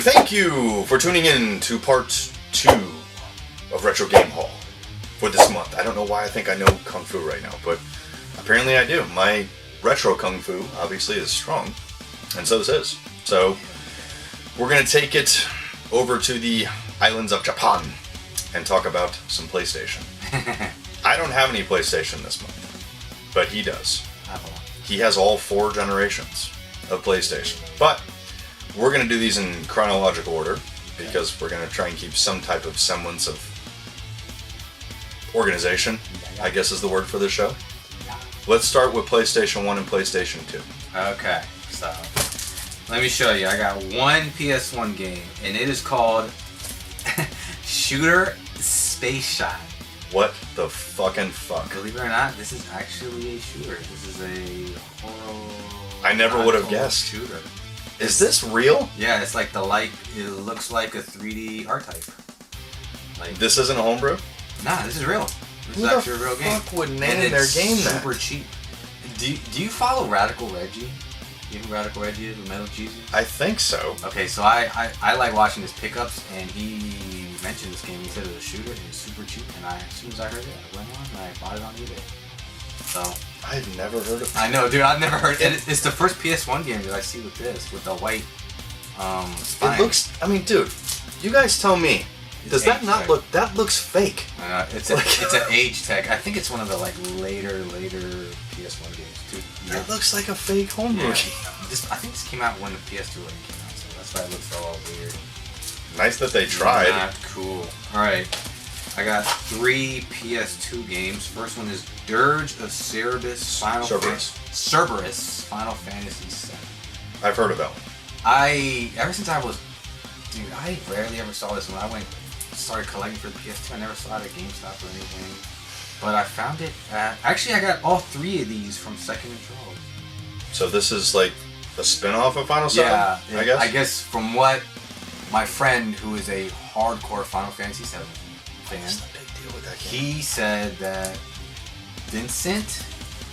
Thank you for tuning in to part 2 of Retro Game Hall for this month. I don't know why I think I know Kung Fu right now, but apparently I do. My retro Kung Fu obviously is strong, and so this is. So we're going to take it over to the islands of Japan and talk about some PlayStation. I don't have any PlayStation this month, but he does. He has all 4 generations of PlayStation. But we're going to do these in chronological order because we're going to try and keep some type of semblance of organization, I guess is the word for this show. Let's start with PlayStation 1 and PlayStation 2. Okay, so let me show you. I got one PS1 game, and it is called Shooter Space Shot. What the fucking fuck? Believe it or not, this is actually a shooter. This is a horror. I never would have guessed. Shooter. Is this real? Yeah, it's like it looks like a 3D R-Type. Like this isn't a homebrew? Nah, this is real. This Who is actually a real the game. fuck would name and their it's game that? super cheap. Do you follow Radical Reggie? You know who Radical Reggie is with Metal Cheesy? I think so. Okay, so I like watching his pickups, and he mentioned this game. He said it was a shooter, and it was super cheap. And as soon as I heard it, I went on and I bought it on eBay. So I've never heard of it. I know, dude. I've never heard it. It's the first PS1 game that I see with this, with the white spine. It looks. I mean, dude, you guys tell me. Does that not look? That looks fake. It's an age tech. I think it's one of the later PS1 games too. That looks like a fake homebrew game. I think this came out when the PS2 already came out, so that's why it looks all weird. Nice that they tried. Not cool. All right, I got 3 PS2 games. First one is Dirge of Cerberus Final Fantasy VII. I've heard of that one. Ever since I rarely ever saw this when I started collecting for the PS2. I never saw it at GameStop or anything, but I found it actually I got all 3 of these from Second and Troll. So this is like a spin-off of Final 7? Yeah, I guess from what my friend, who is a hardcore Final Fantasy VII fan, what's the big deal with that game? he said that Vincent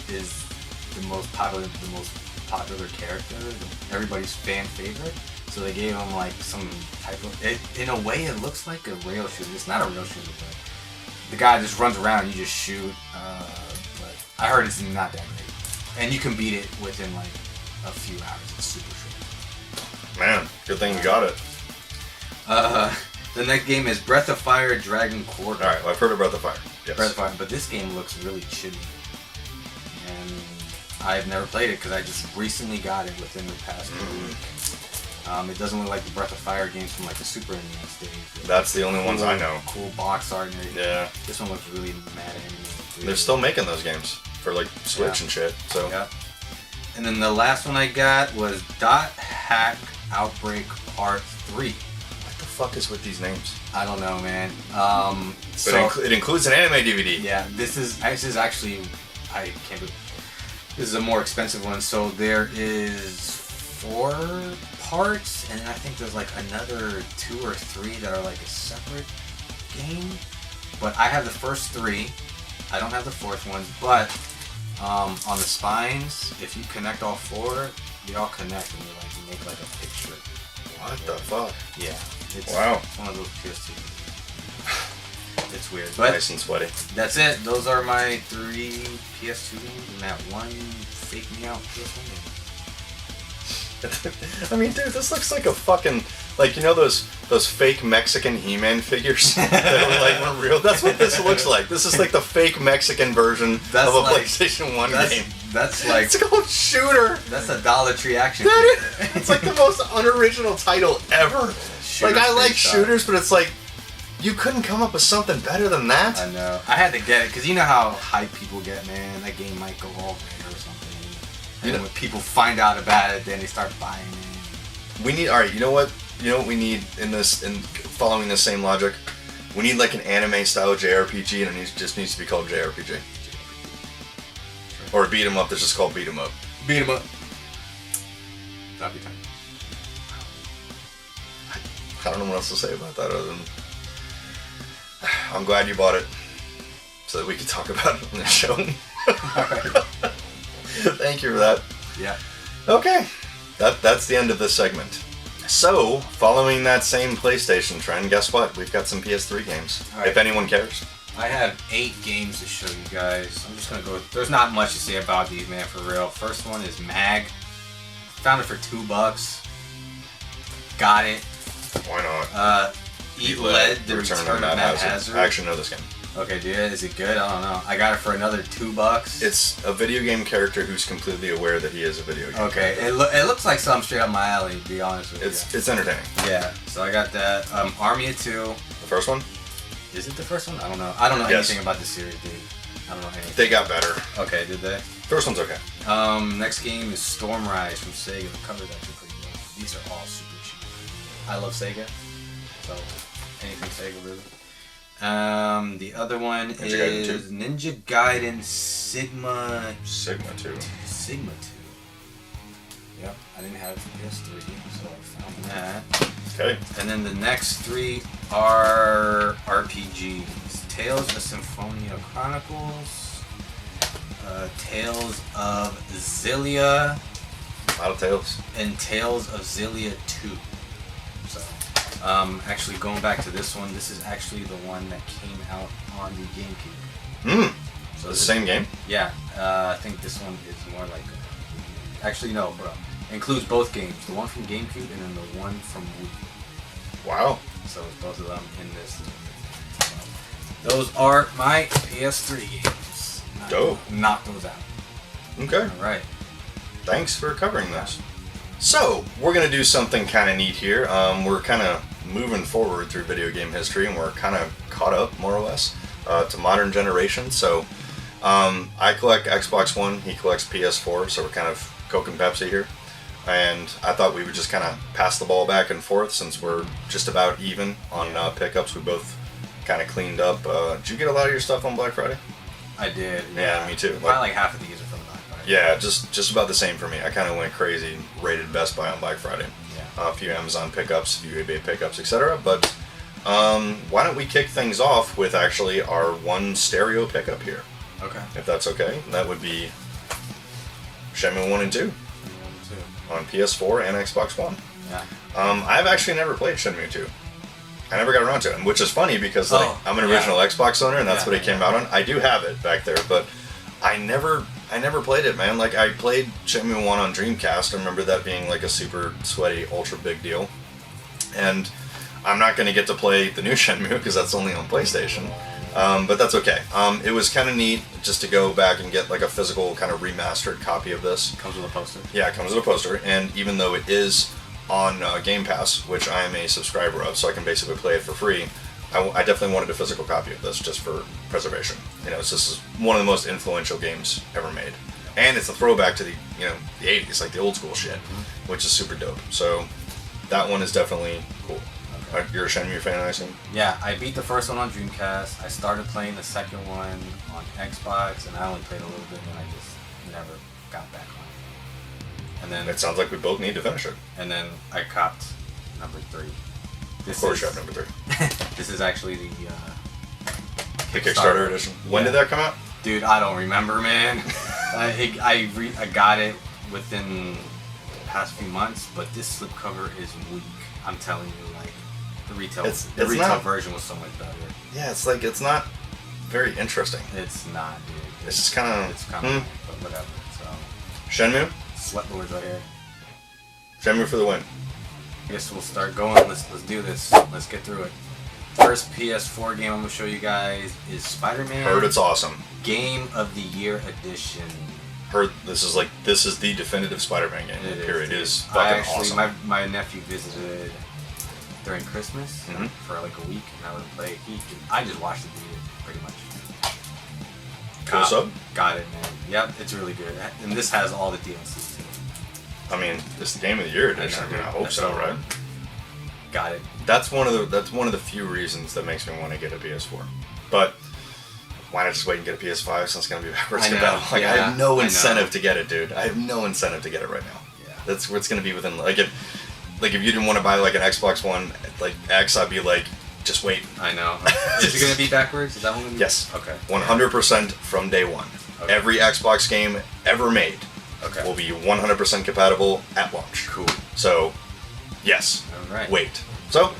is the most popular character, everybody's fan favorite. So they gave him like some type of. In a way, it looks like a rail shooter. It's not a rail shooter, but the guy just runs around and you just shoot. But I heard it's not that great, and you can beat it within like a few hours. It's super short. Man, good thing you got it. The next game is Breath of Fire Dragon Quarter. All right, well, I've heard of Breath of Fire. Yes. Breath of Fire, but this game looks really chibi, and I've never played it because I just recently got it within the past week. It doesn't look like the Breath of Fire games from like the Super NES days. That's the only ones I know. Cool box art and everything. Yeah. This one looks really mad animated. They're still making those games for like Switch and shit. So. Yeah. And then the last one I got was Dot Hack Outbreak Part 3. What the fuck is with these names? I don't know, man. But it includes an anime DVD. Yeah, this is actually, I can't believe, this is a more expensive one. So there is 4 parts, and I think there's like another 2 or 3 that are like a separate game. But I have the first 3. I don't have the 4th one, but on the spines, if you connect all 4, they all connect and you make like a picture. What the fuck? Yeah. It's one of those PS2. It's weird. But nice and sweaty. That's it. Those are my 3 PS2 games and that one fake me out PS1 game. I mean, dude, this looks like a fucking, like, you know those fake Mexican He-Man figures that were like real? That's what this looks like. This is like the fake Mexican version of a PlayStation 1 game. That's like... It's called Shooter. That's a Dollar Tree action figure. It's like the most unoriginal title ever. Shooter, like, I like shooters, but it's like, you couldn't come up with something better than that? I know. I had to get it, because you know how hype people get, man. That game might go all rare or something. And when people find out about it, then they start buying it. We need, alright, you know what we need in following the same logic? We need like an anime style JRPG, and it just needs to be called JRPG. Or a beat 'em up that's just called beat 'em up. Beat 'em up. That'd be time. I don't know what else to say about that other than I'm glad you bought it so that we could talk about it on the show. Thank you for that. Yeah. Okay. That's the end of this segment. So, following that same PlayStation trend, guess what? We've got some PS3 games, All right. if anyone cares. I have 8 games to show you guys. I'm just gonna go. There's not much to say about these, man, for real. First one is Mag. Found it for $2. Got it. Why not? Eat Lead, The Return of Matt Hazard. I actually know this game. Okay, dude, is it good? I don't know. I got it for another $2. It's a video game character who's completely aware that he is a video game Okay, character. it looks like something straight up my alley, to be honest with you. It's entertaining. Yeah, so I got that. Army of 2. The first one? Is it the first one? I don't know. I don't know anything about the series, dude. I don't know anything. They got better. Okay, did they? First one's okay. Next game is Stormrise from Sega. The cover's actually pretty good. These are all super cheap. I love Sega, so anything Sega really. The other one is Ninja Gaiden Sigma 2. Sigma 2. Yep, I didn't have it for PS3, so I found that. Okay. And then the next 3 are RPGs. Tales of Symphonia Chronicles, Tales of Xillia, A lot of Tales. and Tales of Xillia 2. So, actually going back to this one, this is actually the one that came out on the GameCube. So the same game? Yeah, I think this one is more like... Actually, no, bro. Includes both games. The one from GameCube and then the one from Wii. Wow. So it's both of them in this. So, those are my PS3 games. Dope. Knock those out. Okay. Alright. Thanks for covering this. So, we're going to do something kind of neat here. We're kind of moving forward through video game history, and we're kind of caught up, more or less, to modern generation. So, I collect Xbox One, he collects PS4, so we're kind of Coke and Pepsi here. And I thought we would just kind of pass the ball back and forth since we're just about even on pickups. We both kind of cleaned up. Did you get a lot of your stuff on Black Friday? I did. Yeah, me too. Probably like half of these are from Black Friday. Yeah, just about the same for me. I kind of went crazy, raided Best Buy on Black Friday. Yeah. A few Amazon pickups, a few eBay pickups, etc. But why don't we kick things off with actually our one stereo pickup here? Okay. If that's okay. That would be Shenmue 1 and 2 on PS4 and Xbox One. Yeah. I've actually never played Shenmue 2. I never got around to it, which is funny because I'm an original Xbox owner and that's what it came out on. I do have it back there, but I never played it, man. Like, I played Shenmue 1 on Dreamcast. I remember that being like a super sweaty, ultra big deal. And I'm not going to get to play the new Shenmue because that's only on PlayStation. But that's okay. It was kind of neat just to go back and get like a physical kind of remastered copy of this. Comes with a poster. Yeah, it comes with a poster. And even though it is on Game Pass, which I am a subscriber of, so I can basically play it for free, I definitely wanted a physical copy of this just for preservation. You know, this is one of the most influential games ever made. And it's a throwback to the 80s, like the old school shit, which is super dope. So that one is definitely cool. You're a Shenmue fan, I assume? Yeah, I beat the first one on Dreamcast. I started playing the second one on Xbox, and I only played a little bit, and I just never got back on it. And then It sounds like we both need to finish it. And then I copped number 3. Of course you have number 3. This is actually the The Kickstarter edition. When did that come out? Dude, I don't remember, man. I got it within the past few months, but this slipcover is weak. I'm telling you, like, the retail version was so much better. Yeah, it's not very interesting. It's not, dude. It's just kind of... but whatever. So Shenmue? Sweatlords right here. Shenmue for the win. I guess we'll start going. Let's do this. Let's get through it. First PS4 game I'm gonna show you guys is Spider-Man. Heard it's awesome. Game of the Year Edition. Heard this is the definitive Spider-Man game. Period. It is fucking awesome. My nephew visited during Christmas for like a week, and I would play. I just watched the video pretty much. Cool sub? Got it, man. Yep, it's really good, and this has all the DLCs too. I mean, it's the Game of the Year edition. I hope so, right? Got it. That's one of the few reasons that makes me want to get a PS4. But why not just wait and get a PS5 since it's gonna be backwards compatible? Like, I have no incentive to get it, dude. I have no incentive to get it right now. Yeah. That's what's gonna be within if you didn't want to buy like an Xbox One like X, I'd be like, just wait. I know. Is it gonna be backwards? Is that one gonna be? Yes. Okay. 100% from day one. Okay. Every Xbox game ever made will be 100% compatible at launch. Cool. So, Yes. All right. Wait. So,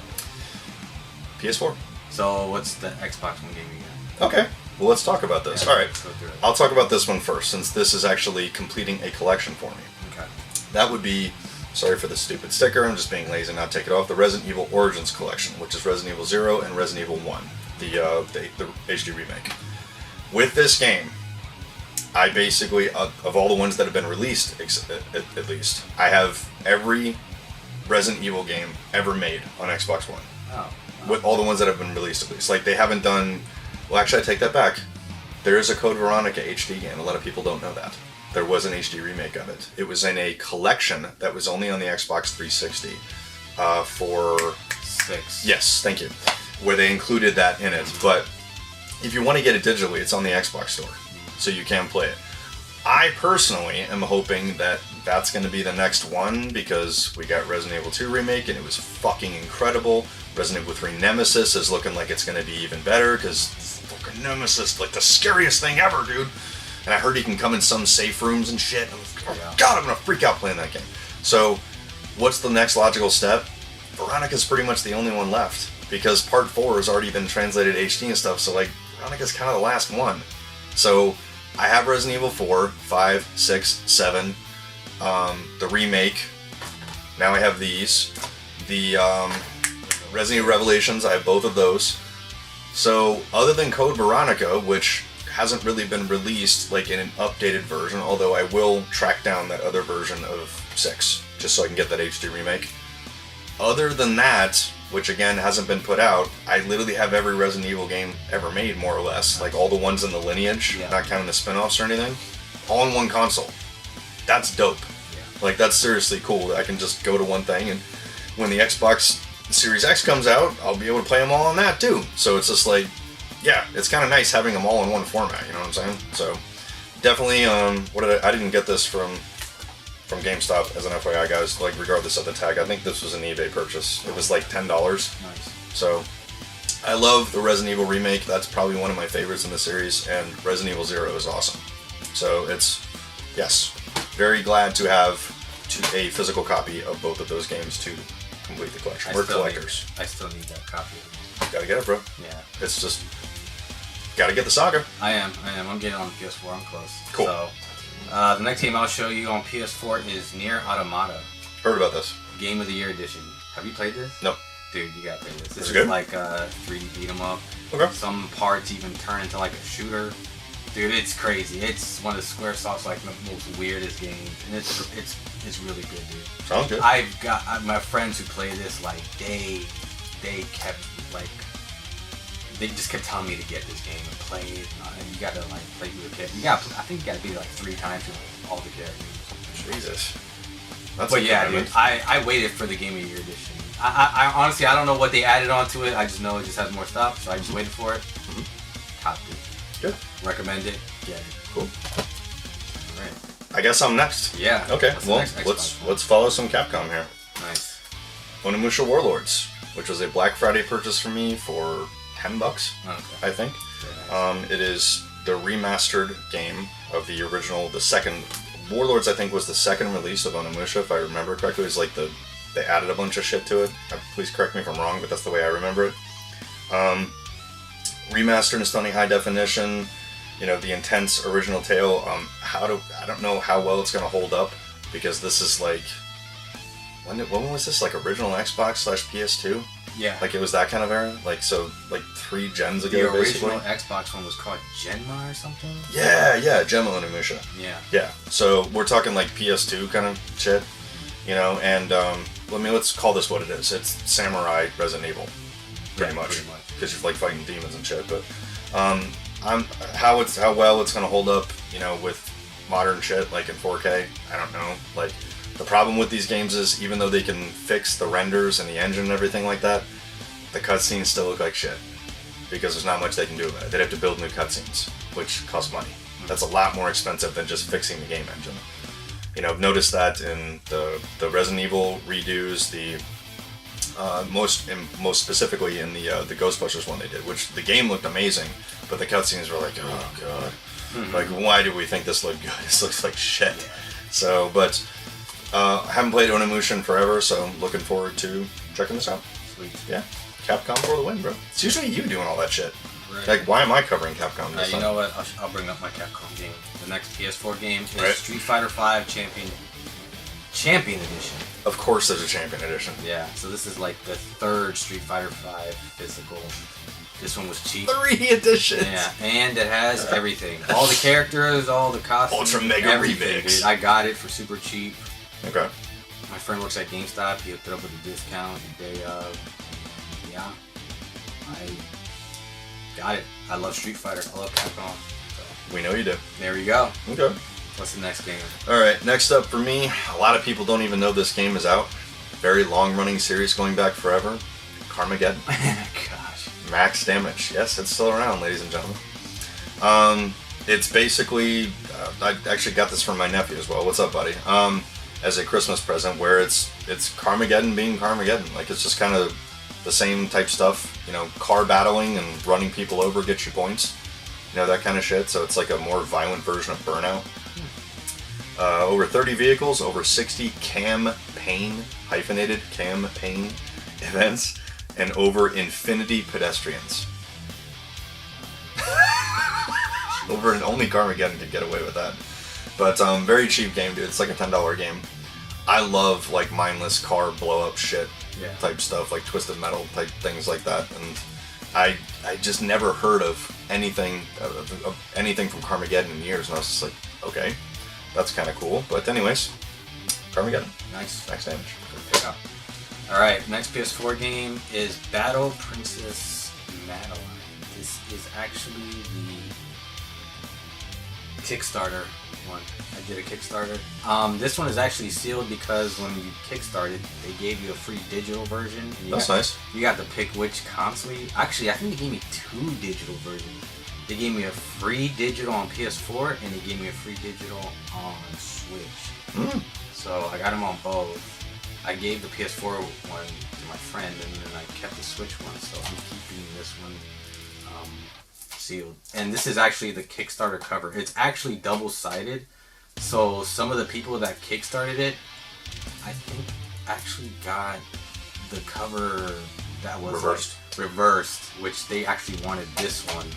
PS4. So what's the Xbox One game you got? Okay. Well, let's talk about this. Yeah, All right. let's go through it. I'll talk about this one first, since this is actually completing a collection for me. Okay. That would be, sorry for the stupid sticker, I'm just being lazy and not take it off, the Resident Evil Origins collection, which is Resident Evil 0 and Resident Evil 1, the HD remake. With this game, I basically, of all the ones that have been released, at least, I have every Resident Evil game ever made on Xbox One. Oh. With all the ones that have been released, at least. Like, they haven't done... Well, actually, I take that back. There is a Code Veronica HD game. A lot of people don't know that. There was an HD remake of it. It was in a collection that was only on the Xbox 360 for... 6. Yes, thank you. Where they included that in it. But if you want to get it digitally, it's on the Xbox Store. So you can play it. I personally am hoping that that's going to be the next one, because we got Resident Evil 2 remake and it was fucking incredible. Resident Evil 3 Nemesis is looking like it's going to be even better, because fucking Nemesis, like the scariest thing ever, dude. And I heard he can come in some safe rooms and shit. God, I'm going to freak out playing that game. So, what's the next logical step? Veronica's pretty much the only one left, because Part 4 has already been translated HD and stuff, so like, Veronica's kind of the last one. So, I have Resident Evil 4, 5, 6, 7, the remake. Now I have these. The Resident Evil Revelations, I have both of those. So, other than Code Veronica, which hasn't really been released like in an updated version, although I will track down that other version of 6, just so I can get that HD remake. Other than that, which again hasn't been put out, I literally have every Resident Evil game ever made, more or less. Like all the ones in the lineage, not counting the spin-offs or anything, all in one console. That's dope. Yeah. Like, that's seriously cool. I can just go to one thing, and when the Xbox Series X comes out, I'll be able to play them all on that too. So it's just like, yeah, it's kind of nice having them all in one format, you know what I'm saying? So, definitely, I didn't get this from GameStop, as an FYI, guys, like, regardless of the tag. I think this was an eBay purchase. It was like $10. Nice. So, I love the Resident Evil remake. That's probably one of my favorites in the series, and Resident Evil 0 is awesome. So, it's, yes, very glad to have a physical copy of both of those games to complete the collection. We're collectors. I still need that copy. Gotta get it, bro. Yeah. It's just, gotta get the saga. I am. I'm getting on PS4. I'm close. Cool. So, the next game I'll show you on PS4 is Nier Automata. Heard about this. Game of the Year edition. Have you played this? No. Dude, you gotta play this. This is is good? like a 3D beat 'em up. Okay. Some parts even turn into like a shooter. Dude, it's crazy. It's one of the Squaresoft's like the most weirdest games, and it's really good, dude. Sounds good. I've got my friends who play this, like they kept like they just kept telling me to get this game and play it, and you gotta like play with a kid. I think you gotta beat it like 3 times with all the characters. Jesus. That's But yeah, dude, I waited for the Game of the Year edition. I honestly, I don't know what they added onto it. I just know it just has more stuff, so I just waited for it. Mm-hmm. Top dude. Good. Recommend it. Get it. Cool. Alright. I guess I'm next. Yeah. Okay. What's the Well, next Xbox? let's follow some Capcom here. Nice. Onimusha Warlords, which was a Black Friday purchase for me for $10, Okay. I think. Very nice. It is the remastered game of the original. The second Warlords, I think, was the second release of Onimusha, if I remember correctly. It was like they added a bunch of shit to it. Please correct me if I'm wrong, but that's the way I remember it. Remastered in stunning high definition. You know, the intense original tale. I don't know how well it's gonna hold up, because this is like, when was this? Like original Xbox/PS2? Yeah. Like it was that kind of era? Like, so, like 3 gens ago, The basically? original Xbox one was called Genma or something? Yeah, Gemma Onimusha. Yeah. Yeah, so we're talking like PS2 kind of shit, you know, and, let's call this what it is. It's Samurai Resident Evil, pretty much. Because you're like fighting demons and shit, but, how well it's gonna hold up, you know, with modern shit, like in 4K, I don't know. Like, the problem with these games is, even though they can fix the renders and the engine and everything like that, the cutscenes still look like shit, because there's not much they can do about it. They'd have to build new cutscenes, which costs money. That's a lot more expensive than just fixing the game engine. You know, I've noticed that in the Resident Evil redos, the most specifically in the Ghostbusters one they did, which the game looked amazing, but the cutscenes were like, oh god, like, why do we think this looked good? This looks like shit. So, but Haven't played Onimusha in forever, so I'm looking forward to checking this out. Sweet. Yeah, Capcom for the win, bro. It's usually you doing all that shit. Right. Like, why am I covering Capcom this You time? know what? I'll bring up my Capcom game. The next PS4 game is Right. Street Fighter V Champion Edition. Of course there's a Champion Edition. Yeah, so this is like the third Street Fighter V physical. This one was cheap. 3 editions! Yeah, and it has everything. All the characters, all the costumes. Ultra Mega everything, Remix. dude. I got it for super cheap. Okay. My friend works at GameStop. He hooked it up with a discount the day of. Yeah. I got it. I love Street Fighter. I love Capcom. So, We know you do. there we go. Okay. What's the next game? Alright, next up for me, a lot of people don't even know this game is out. Very long-running series going back forever. Carmageddon. Gosh. Max Damage. Yes, it's still around, ladies and gentlemen. It's basically, I actually got this from my nephew as well. What's up, buddy? As a Christmas present, where it's Carmageddon being Carmageddon. Like, it's just kind of the same type stuff. You know, car battling and running people over gets you points. You know, that kind of shit. So it's like a more violent version of Burnout. Over 30 vehicles, over 60 campaign, hyphenated campaign events, and over infinity pedestrians. Only Carmageddon could get away with that. But very cheap game, dude. It's like a $10 game. I love like mindless car blow up shit type stuff, like Twisted Metal type things like that. And I just never heard of anything from Carmageddon in years, and I was just like, okay, that's kind of cool. But anyways, Carmageddon. Nice. Max Damage. Good pickup. Alright, next PS4 game is Battle Princess Madeline. This is actually the Kickstarter one. I did a Kickstarter. This one is actually sealed because when you kickstarted, they gave you a free digital version. And That's nice. You got to pick which console. Actually, I think they gave me 2 digital versions. They gave me a free digital on PS4 and they gave me a free digital on Switch. So I got them on both. I gave the PS4 one to my friend and then I kept the Switch one, so I'm keeping this one sealed. And this is actually the Kickstarter cover. It's actually double-sided, so some of the people that kickstarted it, I think, actually got the cover that was reversed, which they actually wanted this one.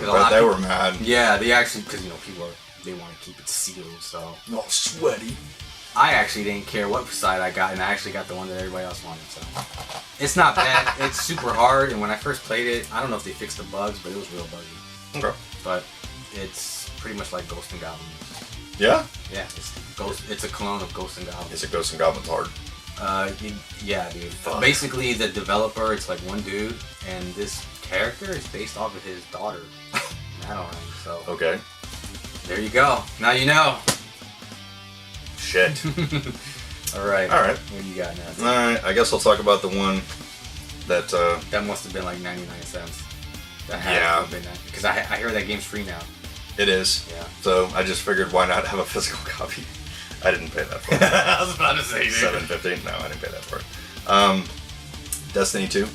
But they were mad. Yeah, they actually, because people they want to keep it sealed, so. All sweaty. I actually didn't care what side I got, and I actually got the one that everybody else wanted, so. It's not bad. It's super hard, and when I first played it, I don't know if they fixed the bugs, but it was real buggy. Okay. But it's pretty much like Ghost and Goblins. Yeah? Yeah, it's a clone of Ghost and Goblins. Is it Ghosts and Goblins hard? Yeah, dude. Fuck. Basically, the developer, it's like one dude, and this character is based off of his daughter, Madeline, so. Okay. There you go. Now you know. Shit. Alright. Alright. What do you got now? Alright, I guess I'll talk about the one that, That must have been like 99 cents. Yeah. Because I hear that game's free now. it is. Yeah. So I just figured why not have a physical copy. I didn't pay that for it. I was about to say, dude. $7.50? No, I didn't pay that for it. Destiny 2,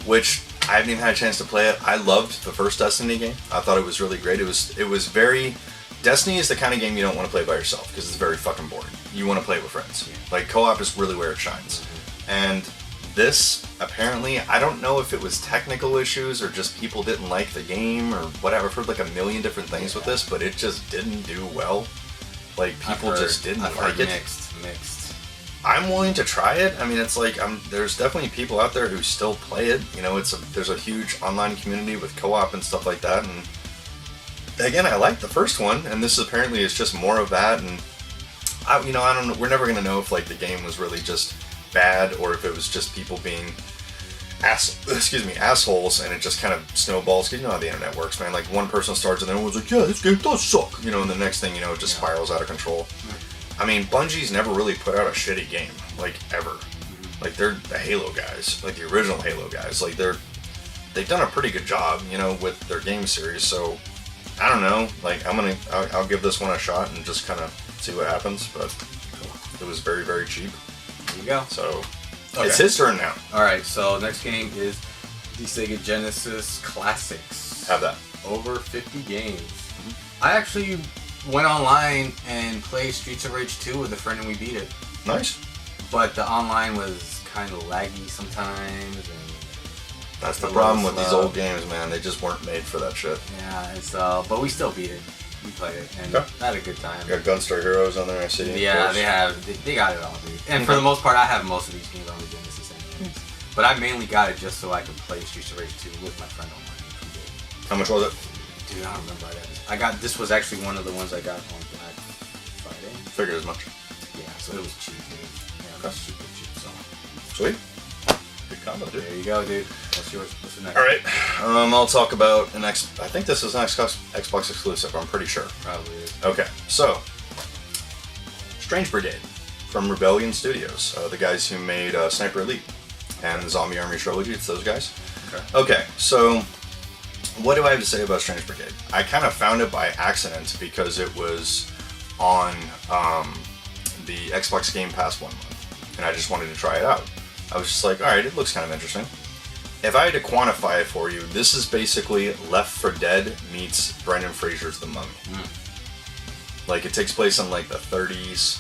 which I haven't even had a chance to play it. I loved the first Destiny game. I thought it was really great. It was very... Destiny is the kind of game you don't want to play by yourself because it's very fucking boring. You want to play with friends. Like, co-op is really where it shines. And this, apparently, I don't know if it was technical issues or just people didn't like the game or whatever. I've heard like a million different things with this, but it just didn't do well. Like, people just didn't like it. Mixed. I'm willing to try it. I mean, it's like, there's definitely people out there who still play it. You know, there's a huge online community with co-op and stuff like that. And again, I like the first one, and this apparently is just more of that. And I don't know. We're never gonna know if like the game was really just bad or if it was just people being assholes, and it just kind of snowballs. 'Cause you know how the internet works, man. Like, one person starts and everyone's like, yeah, this game does suck. You know, and the next thing you know, it just spirals out of control. I mean, Bungie's never really put out a shitty game, like, ever. Like, they're the Halo guys, like the original Halo guys. Like, they've done a pretty good job, you know, with their game series. So I don't know. Like, I'll give this one a shot and just kind of see what happens. But it was very, very cheap. There you go. So it's his turn now. Alright, so next game is the Sega Genesis Classics. Have that. Over 50 games. I actually went online and played Streets of Rage 2 with a friend and we beat it. Nice. But the online was kind of laggy sometimes. And that's the problem with these old games, man. They just weren't made for that shit. Yeah, it's but we still beat it. We played it and had a good time. You got Gunstar Heroes on there, I see. Yeah, they got it all, dude. And for the most part, I have most of these games on the Genesis anyways. But I mainly got it just so I could play Streets of Rage 2 with my friend online. How much was it? Dude, I don't remember that. This was actually one of the ones I got on Black Friday. Figured as much. Yeah, so it was cheap, dude. Yeah, it was super cheap, so. Sweet. Good combo, dude. There you go, dude. What's yours? What's the next? Alright, I'll talk about I think this is an Xbox exclusive, I'm pretty sure. Probably is. Okay, so, Strange Brigade from Rebellion Studios, the guys who made Sniper Elite and the Zombie Army Trilogy, it's those guys. Okay, so, what do I have to say about Strange Brigade? I kind of found it by accident because it was on the Xbox Game Pass 1 month, and I just wanted to try it out. I was just like, alright, it looks kind of interesting. If I had to quantify it for you, this is basically Left 4 Dead meets Brendan Fraser's The Mummy. Like, it takes place in like the 30s,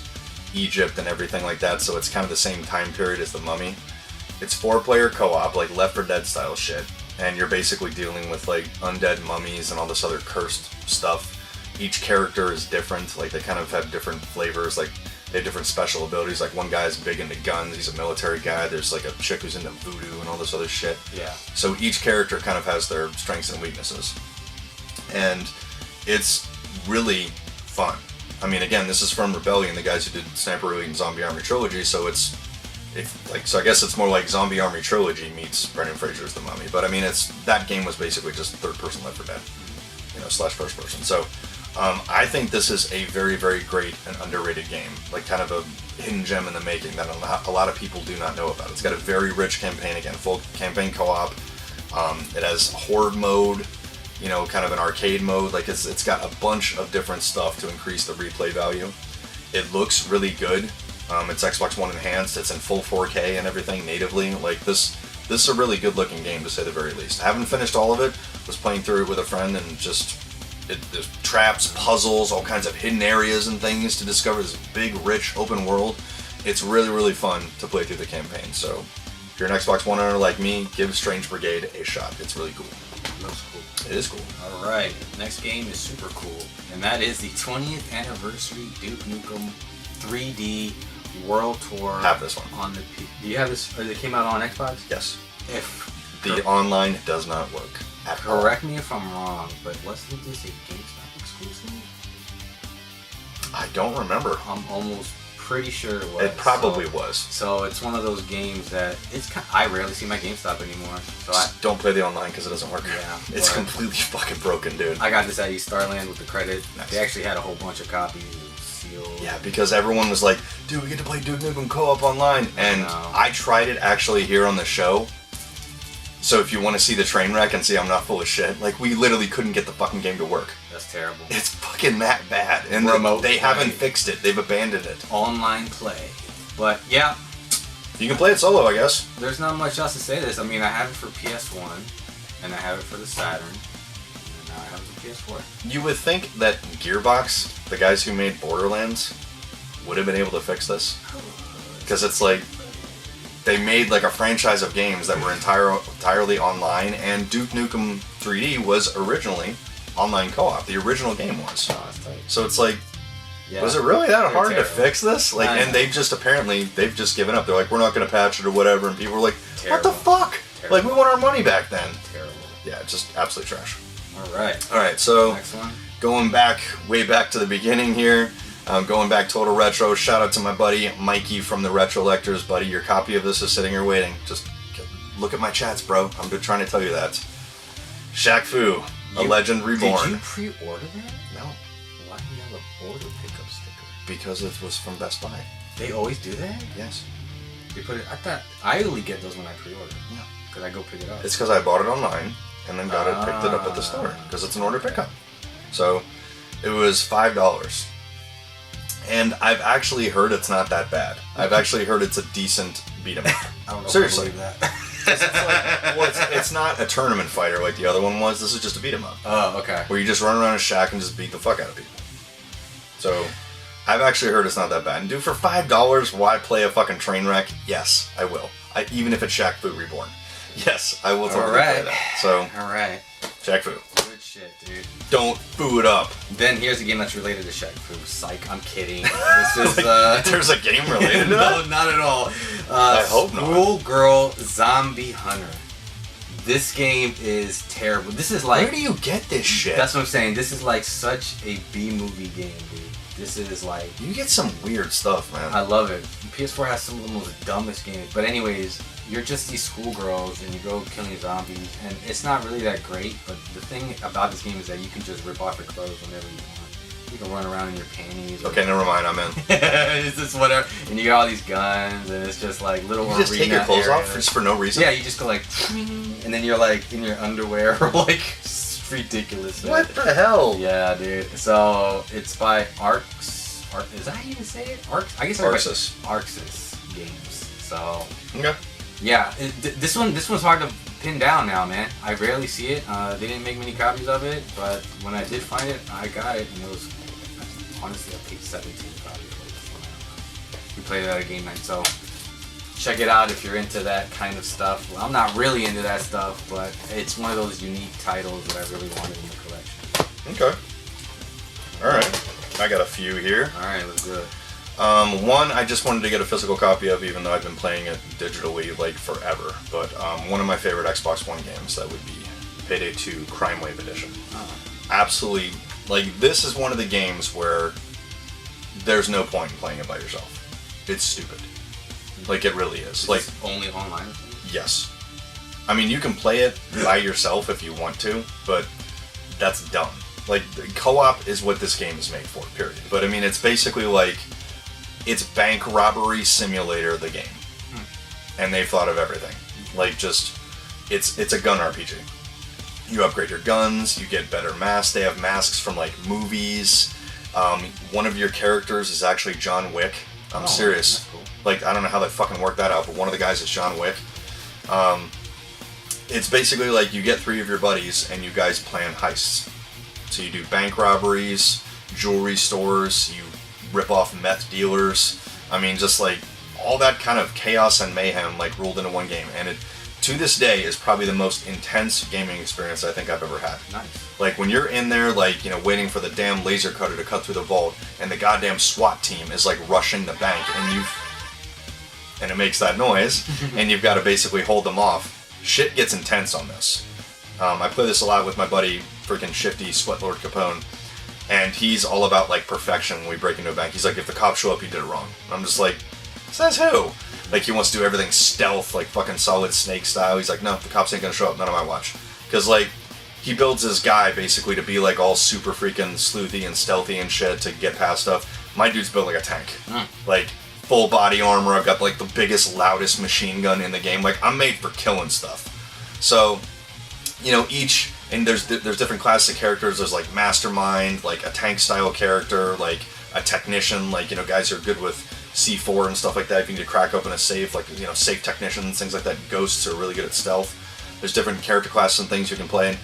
Egypt and everything like that, so it's kind of the same time period as The Mummy. It's 4-player co-op, like Left 4 Dead style shit, and you're basically dealing with like undead mummies and all this other cursed stuff. Each character is different, like they kind of have different flavors, like they have different special abilities. Like one guy's big into guns, he's a military guy. There's like a chick who's into voodoo and all this other shit. Yeah. So each character kind of has their strengths and weaknesses. And it's really fun. I mean, again, this is from Rebellion, the guys who did Sniper Elite and Zombie Army Trilogy, so so I guess it's more like Zombie Army Trilogy meets Brendan Fraser's The Mummy. But I mean, that game was basically just third-person Left 4 Dead, / first person. So I think this is a very, very great and underrated game, like kind of a hidden gem in the making that a lot of people do not know about. It's got a very rich campaign, again, full campaign co-op. It has horde mode, kind of an arcade mode. Like it's got a bunch of different stuff to increase the replay value. It looks really good. It's Xbox One enhanced. It's in full 4K and everything natively. Like this is a really good looking game to say the very least. I haven't finished all of it. Was playing through it with a friend and there's traps, puzzles, all kinds of hidden areas and things to discover. This big, rich, open world. It's really, really fun to play through the campaign. So if you're an Xbox One owner like me, give Strange Brigade a shot. It's really cool. That's cool. It is cool. Alright, next game is super cool. And that is the 20th anniversary Duke Nukem 3D World Tour. I have this one. On the do you have this? Or it came out on Xbox? Yes. If the online does not work. Correct me if I'm wrong, but wasn't this a GameStop exclusive? I don't remember. I'm almost pretty sure it was. It probably was. So it's one of those games that I rarely see my GameStop anymore. So just don't play the online because it doesn't work. Yeah. It's completely fucking broken, dude. I got this at East Starland with the credit. Nice. They actually had a whole bunch of copies. Sealed. Yeah, because everyone was like, dude, we get to play Duke Nukem co-op online. And I tried it actually here on the show. So if you want to see the train wreck and see I'm not full of shit, like we literally couldn't get the fucking game to work. That's terrible. It's fucking that bad. And they haven't fixed it. They've abandoned it. Online play. But yeah. You can play it solo, I guess. There's not much else to say to this. I mean, I have it for PS1, and I have it for the Saturn, and now I have it for PS4. You would think that Gearbox, the guys who made Borderlands, would have been able to fix this. Because it's like, they made like a franchise of games that were entirely online, and Duke Nukem 3D was originally online co-op. The original game was. Oh, that's tight. So it's like, was it really that hard terrible. to fix this? Like, and they've just given up. They're like, we're not going to patch it or whatever. And people were like, what the fuck? Terrible. Like, we want our money back then. Terrible. Yeah, just absolute trash. All right. All right. So next one. Going back, way back to the beginning here. Going back total retro. Shout out to my buddy Mikey from the Retro Lectors. Buddy, your copy of this is sitting here waiting. Just look at my chats, bro. I'm just trying to tell you that. Shaq Fu, a legend reborn. Did you pre-order that? No. Why do you have a order pickup sticker? Because it was from Best Buy. They always do that? Yes. They put it. I thought I only get those when I pre-order. Yeah. Because I go pick it up. It's because I bought it online and then picked it up at the store because it's an order pickup. So it was $5. And I've actually heard it's not that bad. I've actually heard it's a decent beat 'em up. I don't know Seriously. if I believe that. It's not a tournament fighter like the other one was. This is just a beat 'em up. Oh, okay. Where you just run around a shack and just beat the fuck out of people. So, I've actually heard it's not that bad. And dude, for $5, will I play a fucking train wreck? Yes, I will. Even if it's Shaq Fu Reborn. Yes, I will totally play that. So, alright. Shaq Fu. Good shit, dude. Don't foo it up. Then here's a game that's related to Shaq Fu. Psych, I'm kidding. This is, There's a game related to that? No, not at all. I hope not. Schoolgirl Zombie Hunter. This game is terrible. This is like... Where do you get this shit? That's what I'm saying. This is like such a B-movie game, dude. This is like... You get some weird stuff, man. I love it. PS4 has some of the most dumbest games. But anyways, you're just these schoolgirls and you go killing zombies. And it's not really that great. But the thing about this game is that you can just rip off your clothes whenever you want. You can run around in your panties. Okay, never mind. I'm in. It's just whatever. And you got all these guns and it's just like little You just take your clothes off just for no reason? Yeah, you just go like... And then you're like in your underwear or like... ridiculous. Man. What the hell? Yeah, dude. So it's by is that how you say it? I guess Arxis. Arxis Games. So okay. Yeah, this one's hard to pin down now, man. I rarely see it. They didn't make many copies of it, but when I did find it, I got it, and it was honestly I paid 17 probably for this one. We played it at a game night, so check it out if you're into that kind of stuff. Well, I'm not really into that stuff, but it's one of those unique titles that I really wanted in the collection. Okay. Alright. I got a few here. Alright, let's do it. One I just wanted to get a physical copy of, even though I've been playing it digitally like forever. But one of my favorite Xbox One games, that would be Payday 2 Crime Wave Edition. Oh. Absolutely. Like, this is one of the games where there's no point in playing it by yourself. It's stupid. Like, it really is. Is like this only online? Yes. I mean, you can play it by yourself if you want to, but that's dumb. Like, co-op is what this game is made for, period. But I mean, it's basically like, it's Bank Robbery Simulator, the game. And they've thought of everything. Like, just, it's a gun RPG. You upgrade your guns, you get better masks. They have masks from, like, movies. One of your characters is actually John Wick. I'm serious. That's cool. Like, I don't know how they fucking worked that out, but one of the guys is John Wick. It's basically like you get 3 of your buddies and you guys plan heists. So you do bank robberies, jewelry stores, you rip off meth dealers. I mean, just like all that kind of chaos and mayhem like rolled into one game. And it, to this day, is probably the most intense gaming experience I think I've ever had. Nice. Like when you're in there, like, you know, waiting for the damn laser cutter to cut through the vault, and the goddamn SWAT team is like rushing the bank, and it makes that noise, and you've got to basically hold them off. Shit gets intense on this. I play this a lot with my buddy, freaking Shifty Sweatlord Capone, and he's all about like perfection when we break into a bank. He's like, if the cops show up, you did it wrong. And I'm just like, says who? Like, he wants to do everything stealth, like fucking Solid Snake style. He's like, no, the cops ain't gonna show up, none of my watch. Because like, he builds his guy basically to be like all super freaking sleuthy and stealthy and shit to get past stuff. My dude's built like a tank. Like, full body armor, I've got like the biggest, loudest machine gun in the game. Like, I'm made for killing stuff. So, you know, and there's different classes of characters. There's like Mastermind, like a tank style character, like a technician, like, you know, guys who are good with C4 and stuff like that. If you need to crack open a safe, like, you know, safe technicians, things like that. Ghosts are really good at stealth. There's different character classes and things you can play in.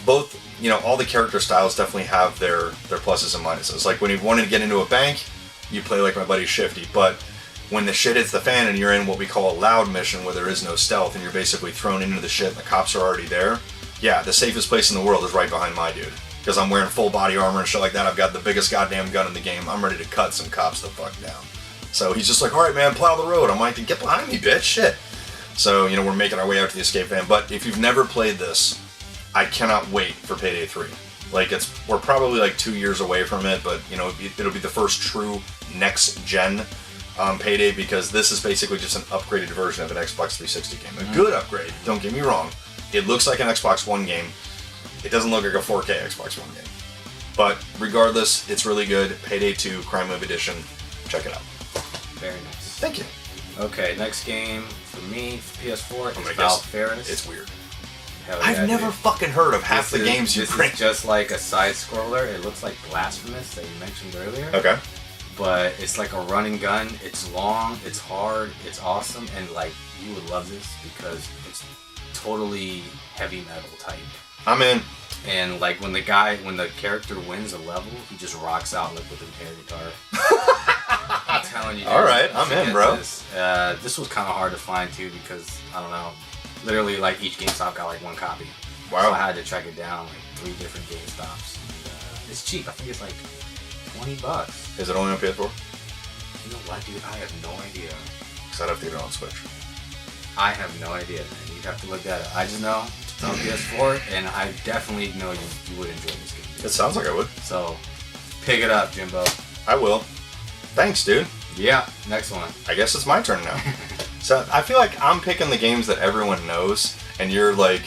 Both, you know, all the character styles definitely have their pluses and minuses. Like, when you wanted to get into a bank, you play like my buddy Shifty, but when the shit hits the fan and you're in what we call a loud mission where there is no stealth and you're basically thrown into the shit and the cops are already there, yeah, the safest place in the world is right behind my dude. Because I'm wearing full body armor and shit like that. I've got the biggest goddamn gun in the game. I'm ready to cut some cops the fuck down. So he's just like, alright man, plow the road. I'm like, get behind me, bitch, shit. So, you know, we're making our way out to the escape van. But if you've never played this, I cannot wait for Payday 3. Like, we're probably like 2 years away from it, but, you know, it'll be the first true next-gen Payday, because this is basically just an upgraded version of an Xbox 360 game. A good upgrade, don't get me wrong. It looks like an Xbox One game. It doesn't look like a 4K Xbox One game. But regardless, it's really good. Payday 2 Crime Wave Edition. Check it out. Very nice. Thank you. Okay, next game for me, for PS4, is my Val guess, Ferris. It's weird. Hell yeah, I've never dude. fucking heard of half the games you bring. This is just like a side-scroller. It looks like Blasphemous that you mentioned earlier. Okay. But it's like a running gun. It's long, it's hard, it's awesome, and like, you would love this because it's totally heavy metal type. I'm in. And like when the character wins a level, he just rocks out like with an air guitar. I'm telling you. All right, I'm in, bro. This was kind of hard to find too because I don't know. Literally, like each GameStop got like one copy. Wow. So I had to track it down like 3 different GameStops. And, it's cheap. I think it's like $20. Is it only on PS4? You know what, dude? I have no idea. Because I'd have to get it on Switch. I have no idea, man. You'd have to look that up. I just know it's on PS4, and I definitely know you would enjoy this game. It sounds like I would. So, pick it up, Jimbo. I will. Thanks, dude. Yeah, next one. I guess it's my turn now. So I feel like I'm picking the games that everyone knows, and you're like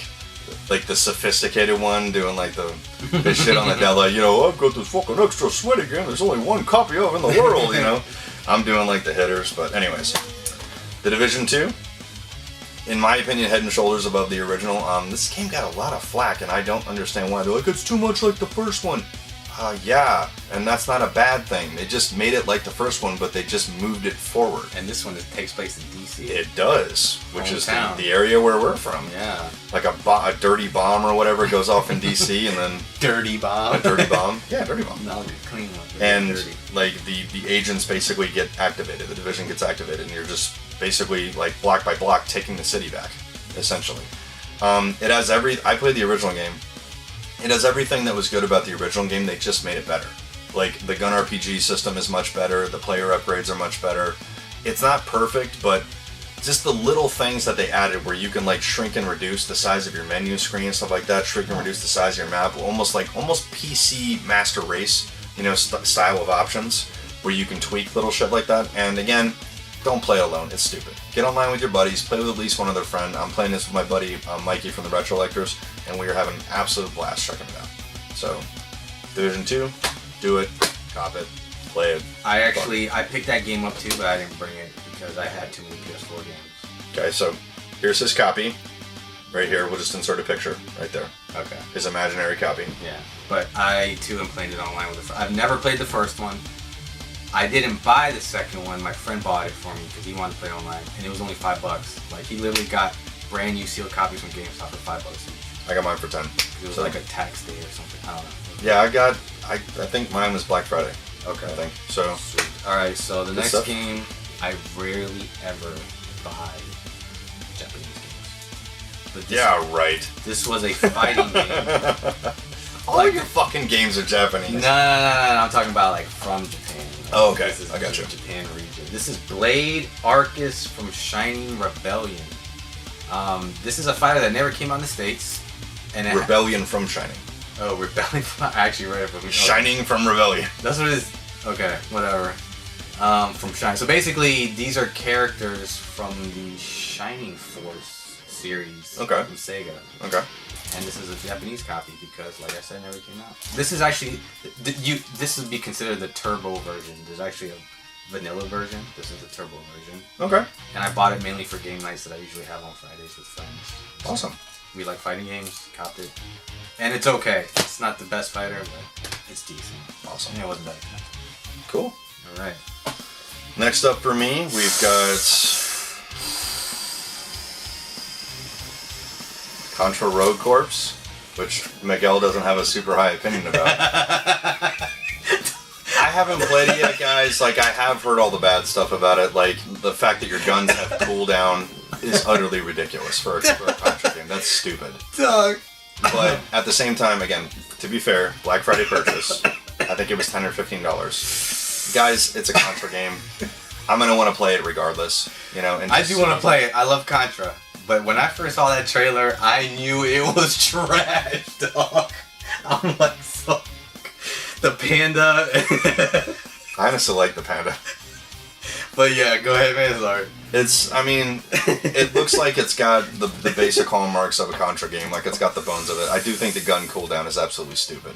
the sophisticated one doing like the shit on the deli. You know, I've got this fucking extra sweaty game. There's only one copy of in the world. You know, I'm doing like the hitters. But anyways, The Division 2. In my opinion, head and shoulders above the original. This game got a lot of flack, and I don't understand why. They're like, it's too much like the first one. Yeah, and that's not a bad thing. They just made it like the first one, but they just moved it forward. And this one takes place in DC. It does, which is the area where we're from. Yeah. Like a dirty bomb or whatever goes off in DC, and then... Dirty bomb? A dirty bomb. Yeah, dirty bomb. No, clean one. And like the agents basically get activated. The division gets activated, and you're just basically like block by block taking the city back, essentially. It has I played the original game. It has everything that was good about the original game. They just made it better. Like the gun RPG system is much better. The player upgrades are much better. It's not perfect, but just the little things that they added where you can like shrink and reduce the size of your menu screen and stuff like that. Shrink and reduce the size of your map. Almost PC Master Race, you know, style of options where you can tweak little shit like that. And again, don't play alone. It's stupid. Get online with your buddies. Play with at least one other friend. I'm playing this with my buddy Mikey from the Retro Lectors, and we are having an absolute blast checking it out. So, Division 2, do it, cop it, play it. I picked that game up too, but I didn't bring it because I had too many PS4 games. Okay, so here's his copy. Right here, we'll just insert a picture right there. Okay. His imaginary copy. Yeah, but I too am playing it online with I've never played the first one. I didn't buy the second one. My friend bought it for me because he wanted to play online, and it was only $5. Like he literally got brand new sealed copies from GameStop for $5 each. I got mine for 10. It was like a tax day or something. I don't know. Yeah, I think mine was Black Friday. Okay. I think so. Sweet. All right. So the Good next stuff. game, I rarely ever buy Japanese games. But right. This was a fighting game. All your fucking games are Japanese. No. I'm talking about like from Japan. Oh, okay. This is I got you. Japan region. This is Blade Arcus from Shining Rebellion. This is a fighter that never came out in the States. And Rebellion from Shining. Oh, Rebellion. I actually read it from Shining from Rebellion. That's what it is. Okay, whatever. From Shining. So basically, these are characters from the Shining Force series. Okay. From Sega. Okay. And this is a Japanese copy because, like I said, it never came out. This is actually, this would be considered the turbo version. There's actually a vanilla version. This is the turbo version. Okay. And I bought it mainly for game nights that I usually have on Fridays with friends. Awesome. We like fighting games, copped it. And it's okay. It's not the best fighter, but it's decent. Awesome. And it wasn't bad. Cool. Alright. Next up for me, we've got Contra Rogue Corps, which Miguel doesn't have a super high opinion about. I haven't played it yet, guys. Like, I have heard all the bad stuff about it. Like, the fact that your guns have cooldown is utterly ridiculous for a Contra game. That's stupid. Dog. But at the same time, again, to be fair, Black Friday purchase. I think it was $10 or $15. Guys, it's a Contra game. I'm gonna want to play it regardless. You know. And I do want to play it. I love Contra. But when I first saw that trailer, I knew it was trash, dog. I'm like, fuck. The panda. I honestly like the panda. But yeah, go ahead, man. Sorry. It looks like it's got the basic hallmarks of a Contra game. Like, it's got the bones of it. I do think the gun cooldown is absolutely stupid.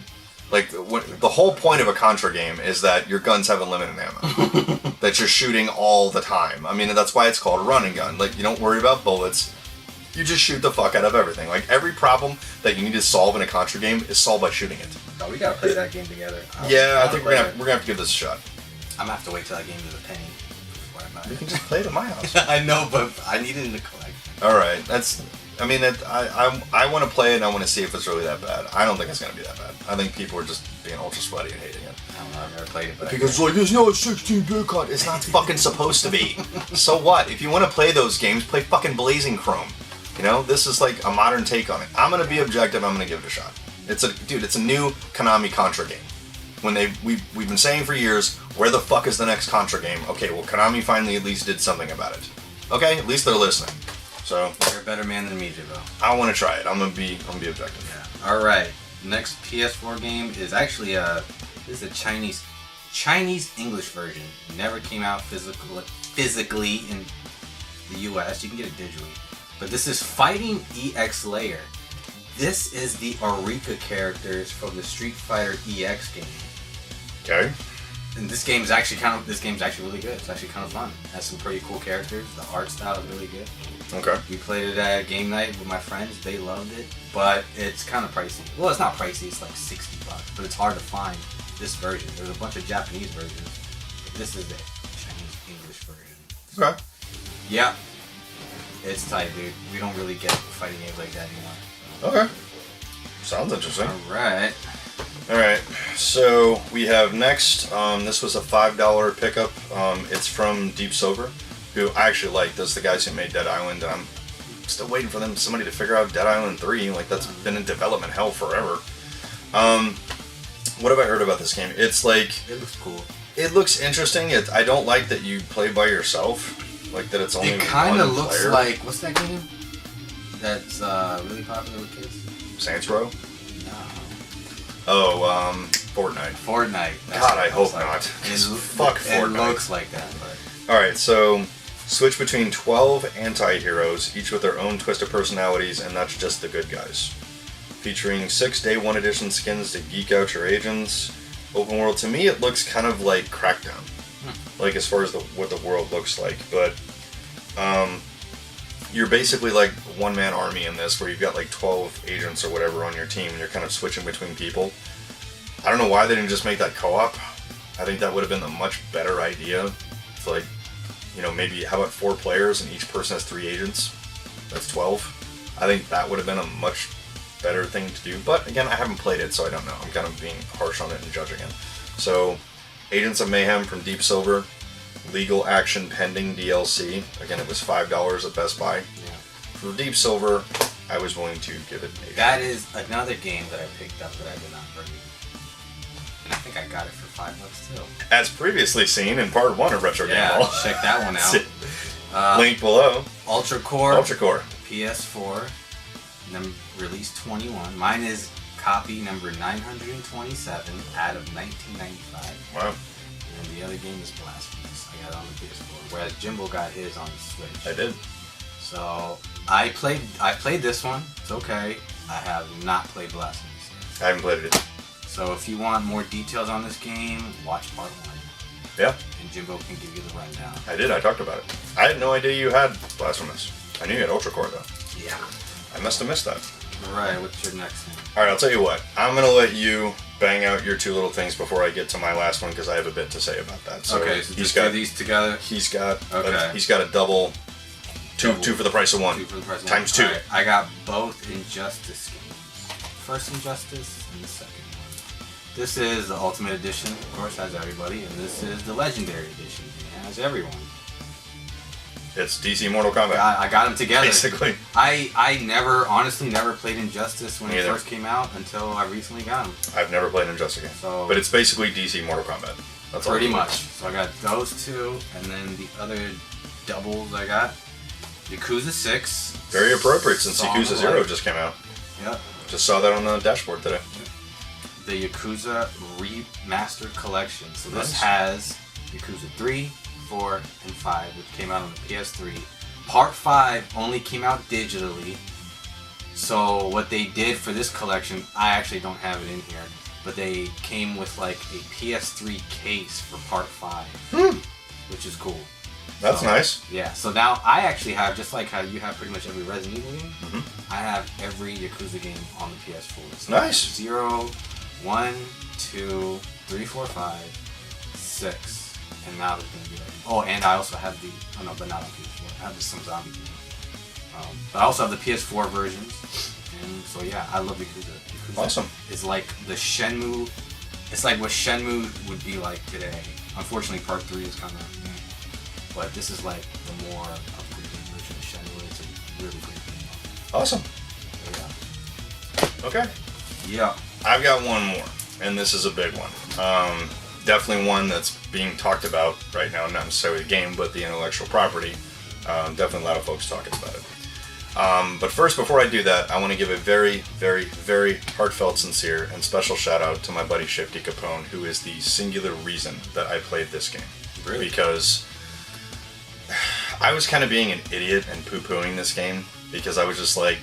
Like, the whole point of a Contra game is that your guns have unlimited ammo. That you're shooting all the time. I mean, that's why it's called a running gun. Like, you don't worry about bullets. You just shoot the fuck out of everything. Like, every problem that you need to solve in a Contra game is solved by shooting it. Oh, we gotta play that game together. I think we're gonna have to give this a shot. I'm gonna have to wait till that game is a penny before I buy You it. can just play it at my house. I know, but I need it in the collection. Alright, that's... I mean, I want to play it and I want to see if it's really that bad. I don't think it's going to be that bad. I think people are just being ultra sweaty and hating it. I don't know, I've never played it, but Because like, there's no 16-bit cut. It's not fucking supposed to be. So what? If you want to play those games, play fucking Blazing Chrome. You know, this is like a modern take on it. I'm going to be objective. I'm going to give it a shot. It's a new Konami Contra game. We've been saying for years, where the fuck is the next Contra game? Okay, well, Konami finally at least did something about it. Okay, at least they're listening. So you're a better man than me, Jibbo. I want to try it. I'm gonna be objective. Yeah. All right. Next PS4 game is actually this is a Chinese English version. Never came out physically in the U.S. You can get it digitally, but this is Fighting EX Layer. This is the Eureka characters from the Street Fighter EX game. Okay. And this game's actually really good. It's actually kind of fun. It has some pretty cool characters. The art style is really good. Okay. We played it at game night with my friends. They loved it, but it's kind of pricey. Well, it's not pricey. It's like $60, but it's hard to find this version. There's a bunch of Japanese versions, but this is the Chinese English version. Okay. Yeah. It's tight, dude. We don't really get fighting games like that anymore. Okay. Sounds interesting. Alright, so we have next, this was a $5 pickup. It's from Deep Silver, who I actually like. Those are the guys who made Dead Island, and I'm still waiting for somebody to figure out Dead Island 3. Like, that's been in development hell forever. What have I heard about this game? It's like... It looks cool. It looks interesting. I don't like that you play by yourself. Like, that it's only one player. It kind of looks like... What's that game? That's really popular with kids? Saints Row? No. Oh, Fortnite. Fortnite. God, I hope not. Fuck Fortnite. It looks like that, but... Alright, so switch between 12 anti-heroes, each with their own twisted personalities, and that's just the good guys. Featuring 6 Day 1 edition skins to geek out your agents. Open world, to me it looks kind of like Crackdown. Like, as far as what the world looks like, but... you're basically like one-man army in this, where you've got like 12 agents or whatever on your team, and you're kind of switching between people. I don't know why they didn't just make that co-op. I think that would have been a much better idea. It's like, you know, maybe how about 4 players and each person has 3 agents? That's 12. I think that would have been a much better thing to do. But again, I haven't played it, so I don't know. I'm kind of being harsh on it and judging it. So, Agents of Mayhem from Deep Silver. Legal Action Pending DLC. Again, it was $5 at Best Buy. Yeah. For Deep Silver, I was willing to give it a That is another game that I picked up that I did not bring. And I think I got it for $5 too. As previously seen in part 1 of Retro Game Hall. Check that one out. Link below. Ultra Core. PS4. Release 21. Mine is copy number 927 out of 1995. Wow. And the other game is Blasphemous. I got it on the PS4, whereas Jimbo got his on the Switch. I did. So I played this one. It's okay. I have not played Blasphemous yet. I haven't played it yet. So if you want more details on this game, watch part 1. Yeah. And Jimbo can give you the rundown. I did. I talked about it. I had no idea you had Blasphemous. I knew you had Ultra Core though. Yeah. I must have missed that. Alright, what's your next one? Alright, I'll tell you what. I'm going to let you bang out your 2 little things before I get to my last one, because I have a bit to say about that. So okay, so just do these together? He's got a double, two for the price of 1. 2 for the price of 1. Times 2. Right, I got both Injustice games. First Injustice and the second one. This is the Ultimate Edition, of course, has everybody, and this is the Legendary Edition. It has everyone. It's DC Mortal Kombat. I got them together. Basically. I honestly never played Injustice when it first came out until I recently got them. I've never played Injustice again. So, but it's basically DC Mortal Kombat. That's pretty much. So I got those 2, and then the other doubles I got. Yakuza 6. Very appropriate since Yakuza 0 just came out. Yep. Just saw that on the dashboard today. The Yakuza Remastered Collection. So this has Yakuza 3, 4, and 5, which came out on the PS3. Part 5 only came out digitally. So what they did for this collection, I actually don't have it in here, but they came with like a PS3 case for Part 5, which is cool. That's nice. Yeah, so now I actually have, just like how you have pretty much every Resident Evil game, I have every Yakuza game on the PS4. So nice. 0, 1, 2, 3, 4, 5, 6, and now there's going to be like... Oh, and I also have the... Oh no, but not on PS4. I have some zombie game But I also have the PS4 versions, and so yeah, I love Yakuza. Yakuza Awesome. It's like the Shenmue. It's like what Shenmue would be like today. Unfortunately, Part 3 is kind of, but this is like the more upgraded version of Shenmue. It's a really great game. Awesome. So, yeah. Okay. Yeah. I've got one more, and this is a big one. Definitely one that's being talked about right now, not necessarily the game, but the intellectual property. Definitely a lot of folks talking about it. But first, before I do that, I want to give a very, very, very heartfelt, sincere, and special shout out to my buddy Shifty Capone, who is the singular reason that I played this game. Really? Because I was kind of being an idiot and poo-pooing this game, because I was just like,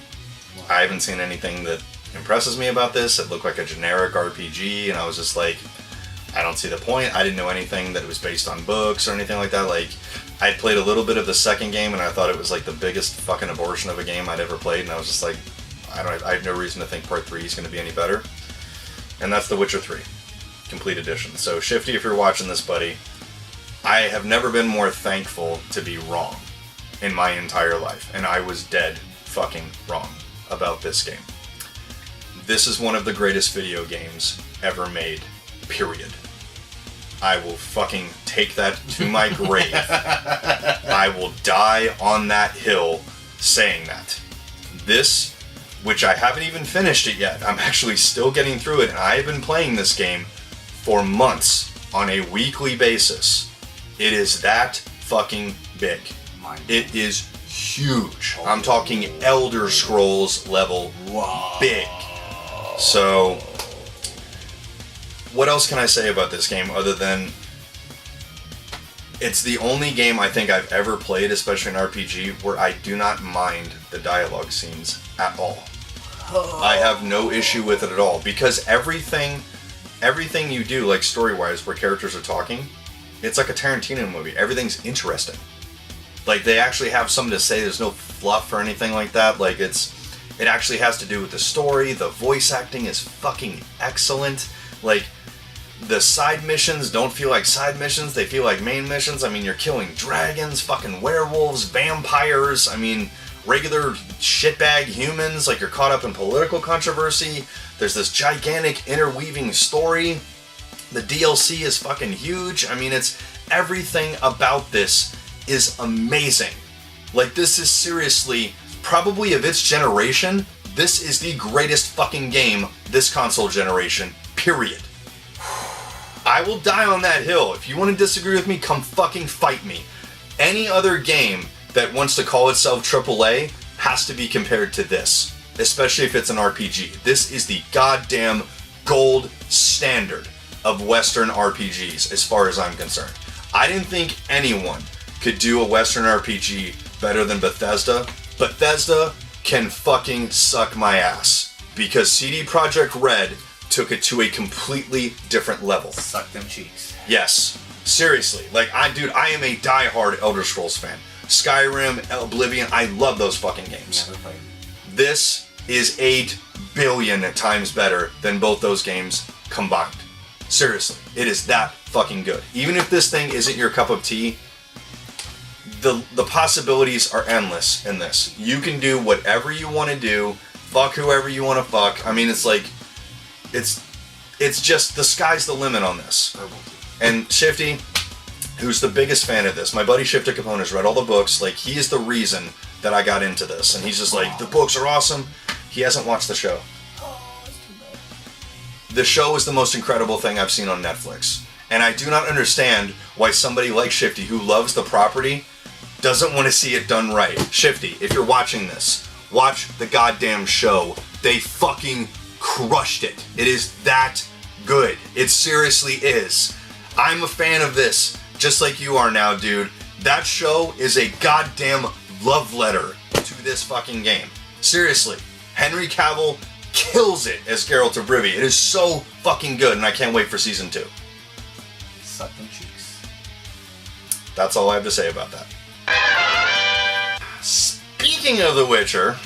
I haven't seen anything that impresses me about this. It looked like a generic RPG, and I was just like, I don't see the point. I didn't know anything that it was based on books or anything like that. Like, I'd played a little bit of the second game, and I thought it was like the biggest fucking abortion of a game I'd ever played, and I was just like, I have no reason to think Part 3 is going to be any better. And that's The Witcher 3, Complete Edition. So, Shifty, if you're watching this, buddy, I have never been more thankful to be wrong in my entire life, and I was dead fucking wrong about this game. This is one of the greatest video games ever made, period. I will fucking take that to my grave. I will die on that hill saying that. This, which I haven't even finished it yet, I'm actually still getting through it, and I have been playing this game for months on a weekly basis. It is that fucking big. It is huge. I'm talking Elder Scrolls level big. So, what else can I say about this game other than it's the only game I think I've ever played, especially an RPG, where I do not mind the dialogue scenes at all. I have no issue with it at all, because everything you do, like story-wise, where characters are talking, it's like a Tarantino movie. Everything's interesting. Like, they actually have something to say. There's no fluff or anything like that. Like, it actually has to do with the story. The voice acting is fucking excellent. Like, the side missions don't feel like side missions. They feel like main missions. I mean, you're killing dragons, fucking werewolves, vampires. I mean, regular shitbag humans. Like, you're caught up in political controversy. There's this gigantic interweaving story. The DLC is fucking huge. I mean, it's everything about this is amazing. Like, this is seriously, probably of its generation, this is the greatest fucking game this console generation, period. I will die on that hill. If you want to disagree with me, come fucking fight me. Any other game that wants to call itself AAA has to be compared to this, especially if it's an RPG. This is the goddamn gold standard of Western RPGs, as far as I'm concerned. I didn't think anyone could do a Western RPG better than Bethesda. Bethesda can fucking suck my ass, because CD Projekt Red took it to a completely different level. Suck them cheeks. Yes. Seriously. Like, I am a diehard Elder Scrolls fan. Skyrim, Oblivion, I love those fucking games. Never played. This is 8 billion times better than both those games combined. Seriously. It is that fucking good. Even if this thing isn't your cup of tea, the possibilities are endless in this. You can do whatever you want to do, fuck whoever you want to fuck. I mean, it's like, it's just, the sky's the limit on this. And Shifty, who's the biggest fan of this, my buddy Shifty Capone has read all the books. Like, he is the reason that I got into this. And he's just like, the books are awesome. He hasn't watched the show. The show is the most incredible thing I've seen on Netflix. And I do not understand why somebody like Shifty, who loves the property, doesn't want to see it done right. Shifty, if you're watching this, watch the goddamn show. They fucking crushed it. It is that good. It seriously is. I'm a fan of this, just like you are now, dude. That show is a goddamn love letter to this fucking game. Seriously. Henry Cavill kills it as Geralt of Rivia. It is so fucking good, and I can't wait for season 2. Suck them cheeks. That's all I have to say about that. Speaking of The Witcher,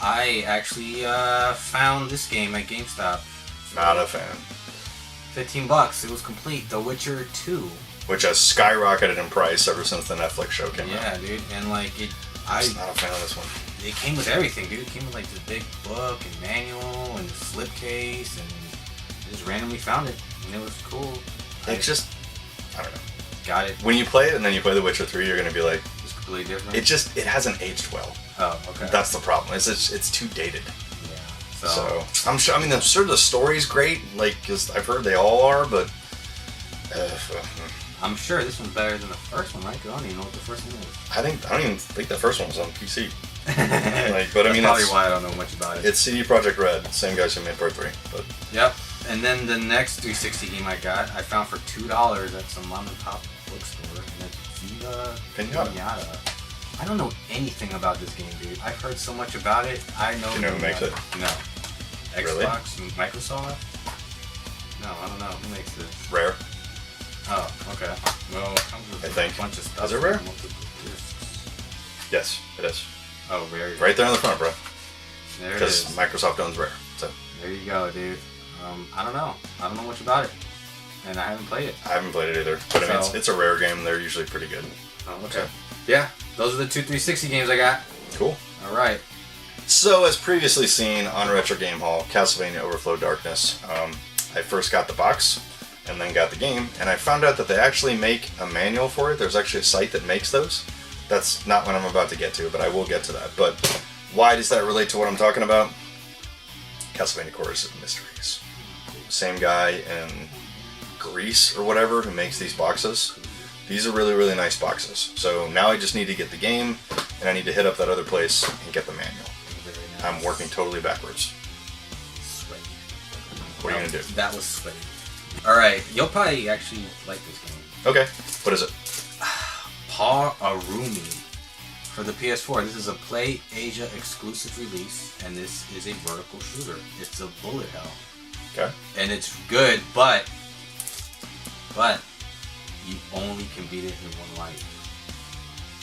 I actually found this game at GameStop. Not a fan. $15. It was complete. The Witcher 2. Which has skyrocketed in price ever since the Netflix show came out. Yeah, dude. And like, I'm not a fan of this one. It came with everything, dude. It came with like this big book and manual and slipcase, and I just randomly found it, and it was cool. It's just, I don't know. Got it. When you play it and then you play The Witcher 3, you're gonna be like, It's completely different. it hasn't aged well. Oh, okay. That's the problem. It's too dated. Yeah. So I'm sure. I'm sure the story's great. Like, cause I've heard they all are, but. I'm sure this one's better than the first one, right? 'Cause I don't even know what the first one is. I don't even think the first one was on PC. But I mean, that's probably why I don't know much about it. It's CD Projekt Red, same guys who made Part 3. But yep. And then the next 360 game I found for $2 at some mom and pop bookstore, and it's Viva Pinata. I don't know anything about this game, dude. I've heard so much about it. I know. Do you know who makes it? No. Really? Xbox and Microsoft? No, I don't know. Who makes this? Rare. Oh, okay. Well, it comes with I think. A bunch of stuff. Is it Rare? Multiple discs. Yes, it is. Oh, Rare. Right there on the front, bro. There it Because is. Microsoft owns Rare. So. There you go, dude. I don't know. I don't know much about it, and I haven't played it. I haven't played it either, but I mean, it's a Rare game. They're usually pretty good. Oh, okay. Yeah, those are the two 360 games I got. Cool. All right. So, as previously seen on Retro Game Haul, Castlevania Overflow Darkness, I first got the box and then got the game, and I found out that they actually make a manual for it. There's actually a site that makes those. That's not what I'm about to get to, but I will get to that. But why does that relate to what I'm talking about? Castlevania Chorus of Mysteries. Same guy in Greece or whatever who makes these boxes. These are really, really nice boxes. So now I just need to get the game, and I need to hit up that other place and get the manual. Nice. I'm working totally backwards. Sweaty. What are you gonna do? That was sweaty. All right, you'll probably actually like this game. Okay. What is it? Paw Arumi for the PS4. This is a Play Asia exclusive release, and this is a vertical shooter. It's a bullet hell. Okay. And it's good, but you only can beat it in one life.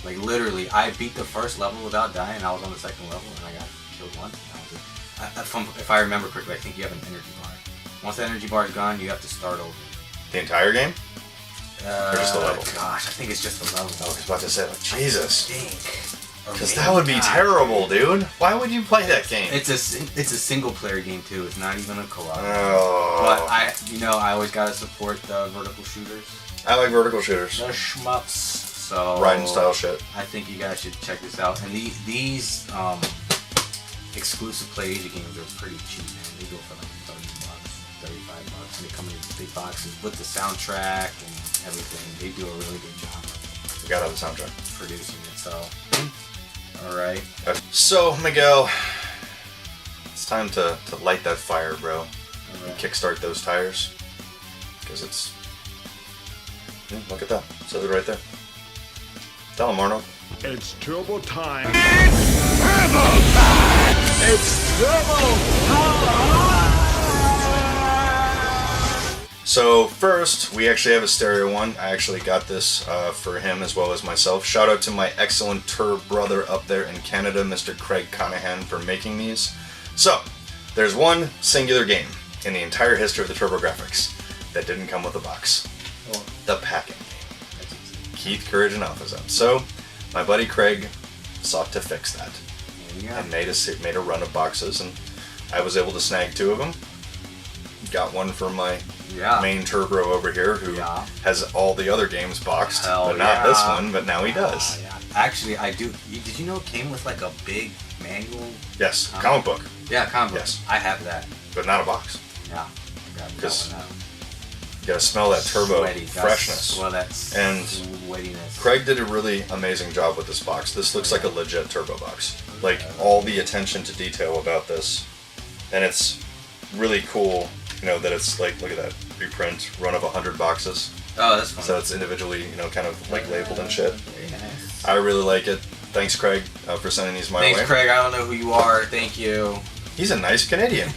Like literally, I beat the first level without dying. I was on the second level, and I got killed once. If I remember correctly, I think you have an energy bar. Once the energy bar is gone, you have to start over. The entire game? Or just the level? Gosh, I think it's just the level. I was about to say, like, Jesus. Because Because that would be terrible, dude. Why would you play that game? It's a single player game too. It's not even a co-op. Oh. But I always gotta support the vertical shooters. I like vertical shooters. The shmups. So Riding style shit. I think you guys should check this out. And these exclusive Play Asia games are pretty cheap, man. They go for like $30, $35, and they come in these big boxes with the soundtrack and everything. They do a really good job of We gotta have the soundtrack. producing it. So, all right. So, Miguel, it's time to light that fire, bro. All right. Kickstart those tires. Because it's... Yeah, look at that. Says it right there. Tell him, Arnold. It's turbo time. So first, we actually have a stereo one. I actually got this for him as well as myself. Shout out to my excellent Tur brother up there in Canada, Mr. Craig Conahan, for making these. So, there's one singular game in the entire history of the TurboGrafx that didn't come with a box. Oh. The packing game. Keith, Courage, and AlphaZone. So, my buddy Craig sought to fix that. Yeah. And made a run of boxes, and I was able to snag 2 of them. Got one for my main Turbo over here, who has all the other games boxed, but not this one, but now he does. Yeah. Actually, I do. Did you know it came with like a big manual? Yes, comic book, Yeah, comic book. Yes. I have that. but not a box. Yeah. Because you gotta smell that turbo freshness. Well, that's And sweatiness. Craig did a really amazing job with this box. This looks like a legit turbo box. Like, all the attention to detail about this. And it's really cool, you know, that it's like, look at that, reprint, run of 100 boxes. Oh, that's fun. So it's individually, you know, kind of like labeled and shit. Very nice. I really like it. Thanks, Craig, for sending these my way. Thanks, Craig. I don't know who you are. Thank you. He's a nice Canadian.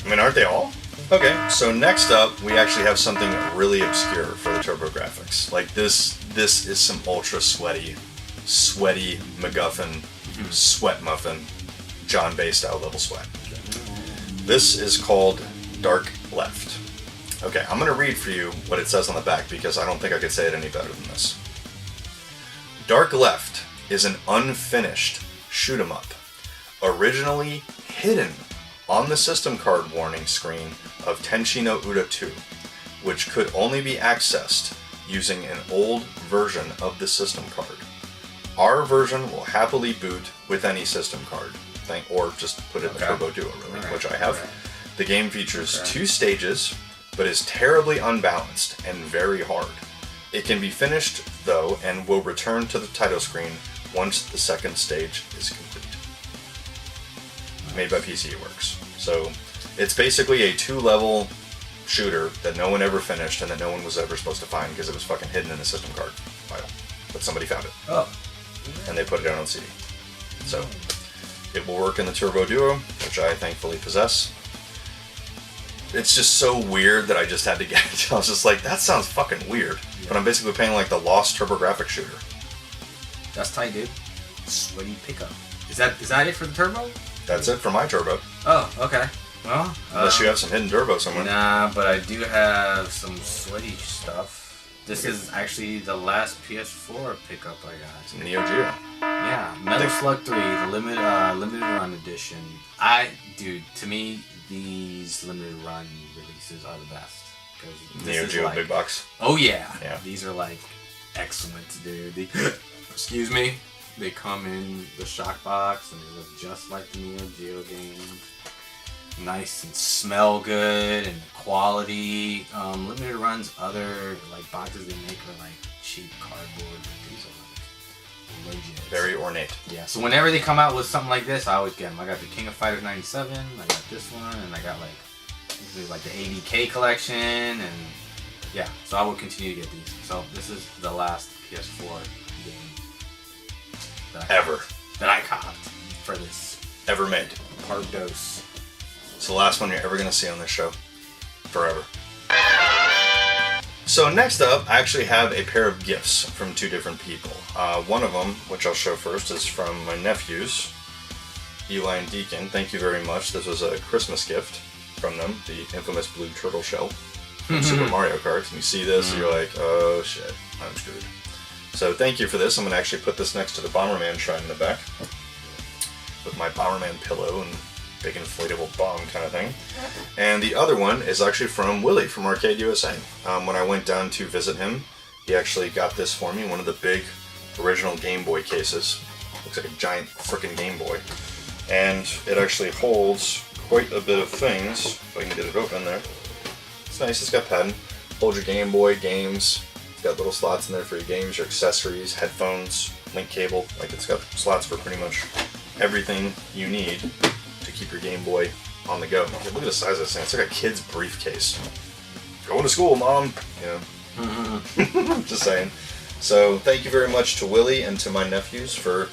I mean, aren't they all? Okay, so next up, we actually have something really obscure for the TurboGrafx. Like, this is some ultra sweaty MacGuffin, sweat muffin, John BASEDOW level sweat. This is called Dark Left. Okay, I'm going to read for you what it says on the back because I don't think I could say it any better than this. Dark Left is an unfinished shoot 'em up, originally hidden on the system card warning screen of Tenchi no Uda 2, which could only be accessed using an old version of the system card. Our version will happily boot with any system card, or just put it in the Turbo Duo, really, which I have. The game features 2 stages, but is terribly unbalanced and very hard. It can be finished, though, and will return to the title screen once the second stage is complete. Made by PC it works. So, it's basically a 2-level shooter that no one ever finished and that no one was ever supposed to find because it was fucking hidden in a system card file. But somebody found it. Oh. And they put it out on CD. So, it will work in the Turbo Duo, which I thankfully possess. It's just so weird that I just had to get it. I was just like, that sounds fucking weird. Yeah. But I'm basically playing like the Lost TurboGrafx shooter. That's tight, dude. Sweaty pickup. Is that it for the Turbo? That's it for my Turbo. Oh, okay. Well, unless you have some hidden Turbo somewhere. Nah, but I do have some sweaty stuff. This is actually the last PS4 pickup I got. Neo Geo. Yeah, Metal Slug 3, the limited run edition. Dude, to me, these limited run releases are the best. Neo Geo big box. Oh yeah. These are like excellent, dude. Excuse me. They come in the shock box and they look just like the Neo Geo games. Nice and smell good and quality. Limited runs, other like boxes they make are like cheap cardboard. These are like legit. Very ornate. Yeah. So whenever they come out with something like this, I always get them. I got the King of Fighters '97. I got this one, and I got like the AVK collection, and yeah. So I will continue to get these. So this is the last PS4 game that I copped for this. Ever made. Hard dose. It's the last one you're ever going to see on this show. Forever. So next up, I actually have a pair of gifts from 2 different people. One of them, which I'll show first, is from my nephews, Eli and Deacon. Thank you very much. This was a Christmas gift from them, the infamous blue turtle shell from Super Mario Kart. And you see this, and you're like, oh shit, I'm screwed. So thank you for this. I'm going to actually put this next to the Bomberman shrine in the back with my Bomberman pillow and big inflatable bomb kind of thing. And the other one is actually from Willie from Arcade USA. When I went down to visit him, he actually got this for me, one of the big original Game Boy cases. Looks like a giant frickin' Game Boy. And it actually holds quite a bit of things, if I can get it open there. It's nice, it's got padding. Hold your Game Boy games. It's got little slots in there for your games, your accessories, headphones, link cable. Like it's got slots for pretty much everything you need to keep your Game Boy on the go. Look at the size of this thing. It's like a kid's briefcase. Going to school, Mom. You know. Just saying. So thank you very much to Willie and to my nephews for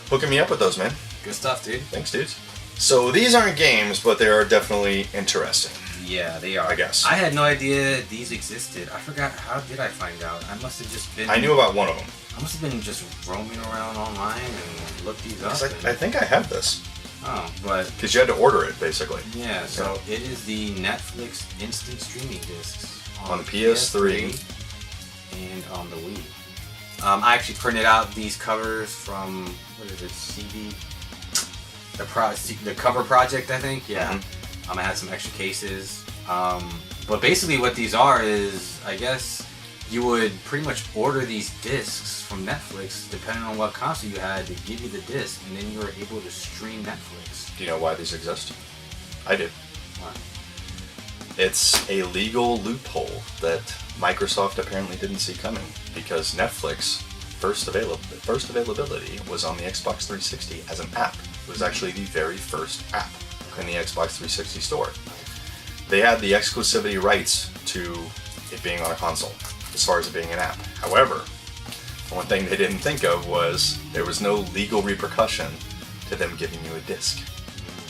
hooking me up with those, man. Good stuff, dude. Thanks, dudes. So these aren't games, but they are definitely interesting. Yeah, they are. I guess. I had no idea these existed. I forgot, how did I find out? I must have just been... I knew about one of them. I must have been just roaming around online and looked these up. I think I have this. Oh, but... Because you had to order it, basically. Yeah, so it is the Netflix instant streaming discs. On PS3. And on the Wii. I actually printed out these covers from, what is it, CD? The cover project, I think. Yeah. Mm-hmm. I had some extra cases. But basically what these are is, I guess, you would pretty much order these discs from Netflix, depending on what console you had, to give you the disc, and then you were able to stream Netflix. Do you know why these exist? I do. Why? It's a legal loophole that Microsoft apparently didn't see coming, because Netflix first availability was on the Xbox 360 as an app. It was actually the very first app in the Xbox 360 store. They had the exclusivity rights to it being on a console, as far as it being an app. However, one thing they didn't think of was there was no legal repercussion to them giving you a disc,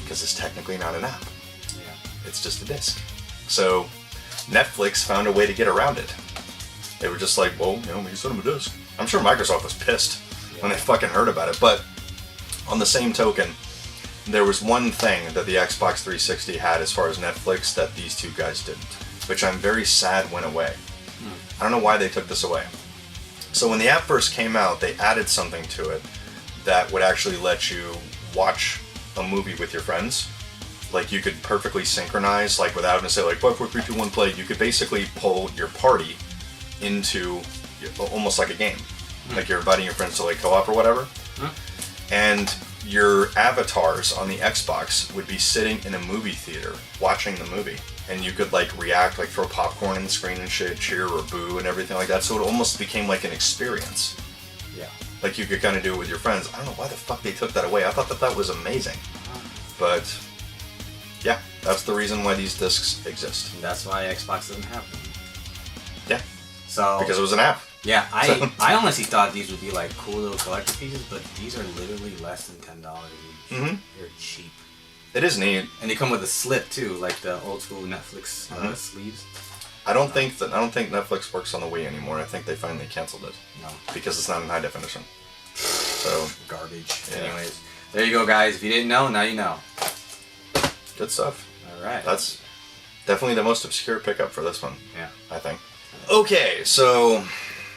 because it's technically not an app. Yeah. It's just a disc. So Netflix found a way to get around it. They were just like, well, we sent them a disc. I'm sure Microsoft was pissed when they fucking heard about it, but on the same token, there was one thing that the Xbox 360 had as far as Netflix that these two guys didn't, which I'm very sad went away. I don't know why they took this away. So when the app first came out, they added something to it that would actually let you watch a movie with your friends. Like you could perfectly synchronize, like without having to say like 5, 4, 3, 2, 1, play. You could basically pull your party into almost like a game. Like you're inviting your friends to like co-op or whatever. And your avatars on the Xbox would be sitting in a movie theater watching the movie. And you could like react, like throw popcorn in the screen and shit, cheer or boo and everything like that. So it almost became like an experience. Yeah. Like you could kind of do it with your friends. I don't know why the fuck they took that away. I thought that was amazing. But yeah, that's the reason why these discs exist. And that's why Xbox doesn't have them. Yeah. So Because it was an app. yeah, I honestly thought these would be like cool little collector pieces, but these are literally less than $10 each. Mm-hmm. They're cheap. It is neat. And they come with a slip too, like the old school Netflix sleeves. I don't think Netflix works on the Wii anymore. I think they finally canceled it. No. Because it's not in high definition. So Garbage. Yeah. Anyways, there you go, guys. If you didn't know, now you know. good stuff. All right. That's definitely the most obscure pickup for this one. Yeah. I think. Okay, so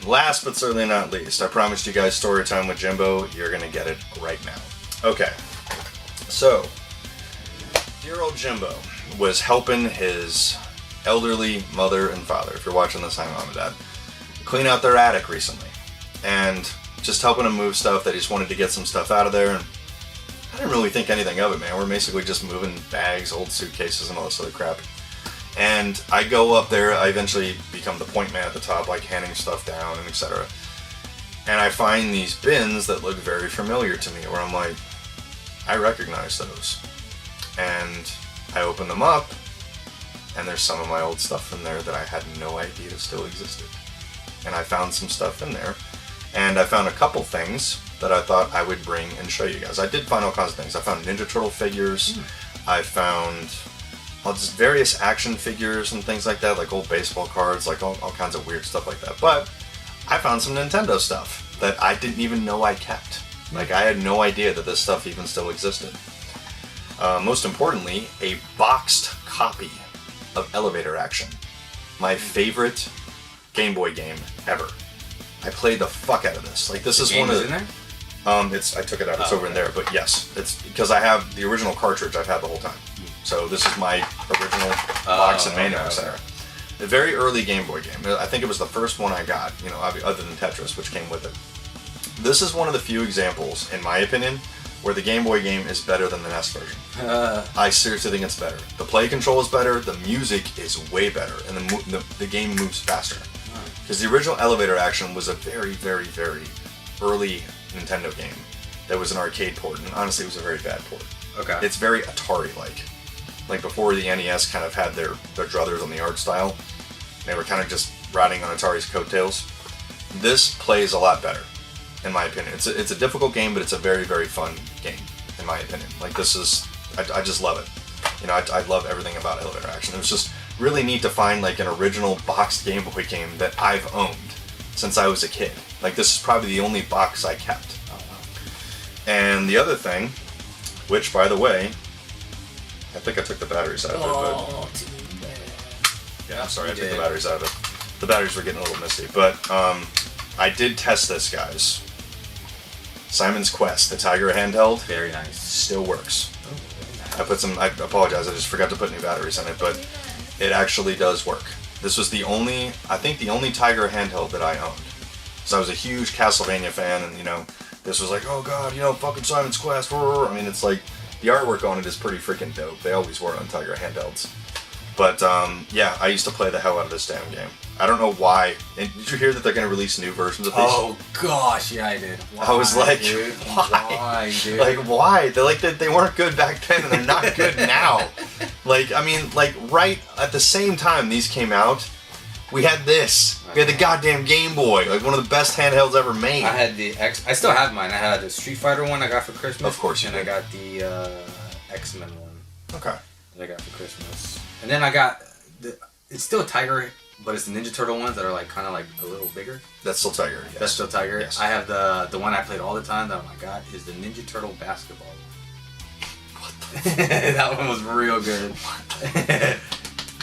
last but certainly not least, I promised you guys story time with Jimbo. You're gonna get it right now. Okay. So, dear old Jimbo was helping his elderly mother and father, if you're watching this, hi mom and dad, clean out their attic recently. And just helping them move stuff. They just wanted to get some stuff out of there. And I didn't really think anything of it, man. We're basically just moving bags, old suitcases, and all this other crap. And I go up there. I eventually become the point man at the top, like handing stuff down and etc. And I find these bins that look very familiar to me, where I'm like, I recognize those. And I open them up, and there's some of my old stuff in there that I had no idea still existed. And I found some stuff in there. And I found a couple things that I thought I would bring and show you guys. I did find all kinds of things. I found Ninja Turtle figures. I found just various action figures and things like that, like old baseball cards, like all kinds of weird stuff like that. But I found some Nintendo stuff that I didn't even know I kept. Like, I had no idea that this stuff even still existed. Most importantly, a boxed copy of Elevator Action. My favorite Game Boy game ever. I played the fuck out of this. Like, this is one of the... in there? I took it out. It's over in there. But yes, it's because I have the original cartridge I've had the whole time. So this is my original box and manual, etc. A very early Game Boy game. I think it was the first one I got, you know, other than Tetris, which came with it. This is one of the few examples, in my opinion, where the Game Boy game is better than the NES version. I seriously think it's better. The play control is better, the music is way better, and the game moves faster. Because the original Elevator Action was a very, very, very early Nintendo game that was an arcade port, and honestly it was a very bad port. Okay. It's very Atari-like. Like before the NES kind of had their druthers on the art style, they were kind of just riding on Atari's coattails. This plays a lot better, in my opinion. It's a difficult game, but it's a very, very fun game, in my opinion. Like this is, I just love it. You know, I love everything about Elevator Action. It was just really neat to find like an original boxed Game Boy game that I've owned since I was a kid. Like this is probably the only box I kept. And the other thing, which by the way, I think I took the batteries out of it, but yeah, I'm sorry, I took the batteries out of it. The batteries were getting a little misty, but I did test this, guys. Simon's Quest, the Tiger handheld. Very nice. Still works. I put some, I apologize, I just forgot to put new batteries in it, but it actually does work. This was the only, I think the only Tiger handheld that I owned. So I was a huge Castlevania fan, and you know, this was like, oh god, you know, fucking Simon's Quest. I mean, it's like, the artwork on it is pretty freaking dope. They always were on Tiger handhelds. But yeah, I used to play the hell out of this damn game. I don't know why. And did you hear that they're going to release new versions of these? Oh gosh, yeah, I did. Why, I was like, dude? why? Dude? Like, why? They're like, they weren't good back then, and they're not good now. Like, I mean, like, right at the same time these came out, we had this. We had the goddamn Game Boy, like one of the best handhelds ever made. I had the I still have mine. I had the Street Fighter one I got for Christmas. Of course you and did. I got the X-Men one. Okay. That I got for Christmas. And then I got it's still a Tiger, but it's the Ninja Turtle ones that are like kind of like a little bigger. That's still Tiger. Yes. That's still Tiger. Yes. I have the one I played all the time that I got is the Ninja Turtle basketball. What the? That one was real good.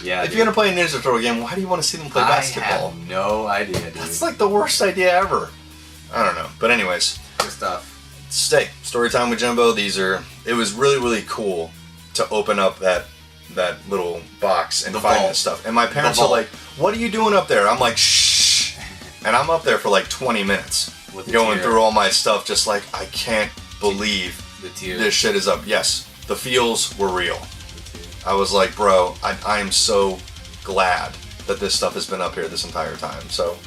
Yeah. If you're gonna play a Ninja Turtle game, why do you want to see them play basketball? I have no idea, dude. That's like the worst idea ever. I don't know. But anyways. Good stuff. Stay. Story time with Jimbo. It was really, really cool to open up that little box and find this stuff. And my parents are like, "What are you doing up there?" I'm like, "Shh." And I'm up there for like 20 minutes going through all my stuff, just like, I can't believe this shit is up. Yes, the feels were real. I was like, bro, I am so glad that this stuff has been up here this entire time. So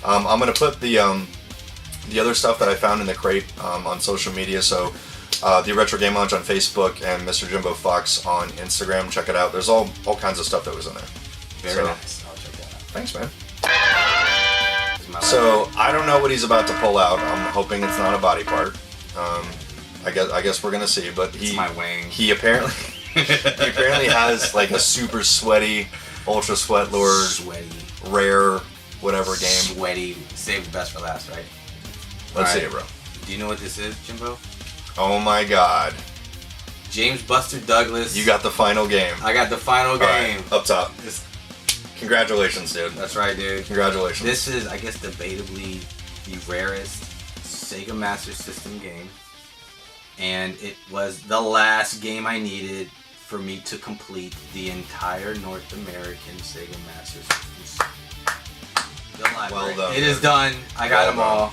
I'm going to put the other stuff that I found in the crate on social media. So the Retro Game Lounge on Facebook and Mr. Jimbo Fox on Instagram. Check it out. There's all kinds of stuff that was in there. Very nice. I'll check that out. Thanks, man. So I don't know what he's about to pull out. I'm hoping it's not a body part. I guess we're gonna see. But it's my wing. He apparently has like a super sweaty, Ultra Sweat Lord, rare whatever game. Sweaty. Save the best for last, right? Let's see it, bro. Do you know what this is, Jimbo? Oh my God. James Buster Douglas. You got the final game. I got the final game. Right, up top. Congratulations, dude. That's right, dude. Congratulations. This is, I guess, debatably the rarest Sega Master System game. And it was the last game I needed for me to complete the entire North American Sega Master System. The library. Well done. It is done. I got them all.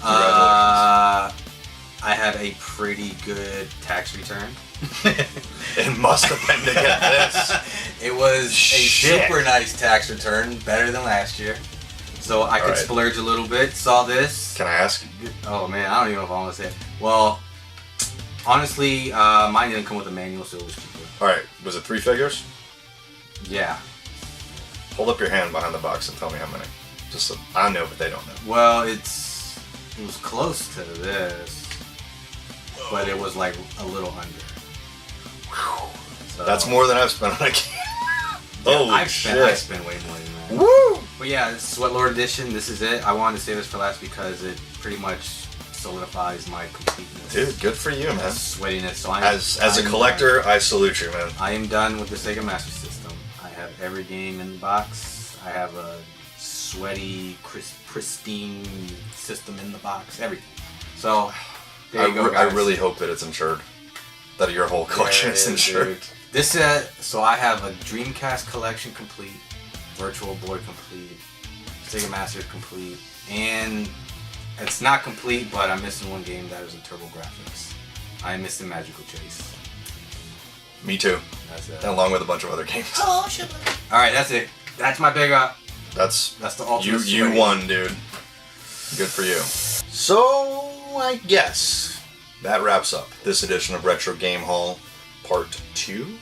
Congratulations. I had a pretty good tax return. It must have been to get this. It was a super nice tax return, better than last year. So I could splurge a little bit. Saw this. Can I ask? Oh man, I don't even know if I want to say it. Well, honestly, mine didn't come with a manual, so it was cheaper. Alright, was it 3 figures? Yeah. Hold up your hand behind the box and tell me how many. Just so I know, but they don't know. Well, it was close to this, but it was like a little under. So, that's more than I've spent on a game. I spent way more than that. Woo! But yeah, Sweat Lord Edition, this is it. I wanted to save this for last because it pretty much solidifies my completeness. Dude, good for you, man. Sweatiness. So as a collector, I salute you, man. I am done with the Sega Master System. I have every game in the box. I have a sweaty, pristine system in the box. Everything. So, there you go, guys. I really hope that it's insured. That your whole collection is insured. Dude. This so I have a Dreamcast collection complete, Virtual Boy complete, Sega Master complete, and it's not complete, but I'm missing one game that is in TurboGrafx. I am missing Magical Chase. Me too. That's it. Along with a bunch of other games. Oh shit! All right, that's it. That's my big up. That's the ultimate. You won, dude. Good for you. So I guess that wraps up this edition of Retro Game Haul Part 2.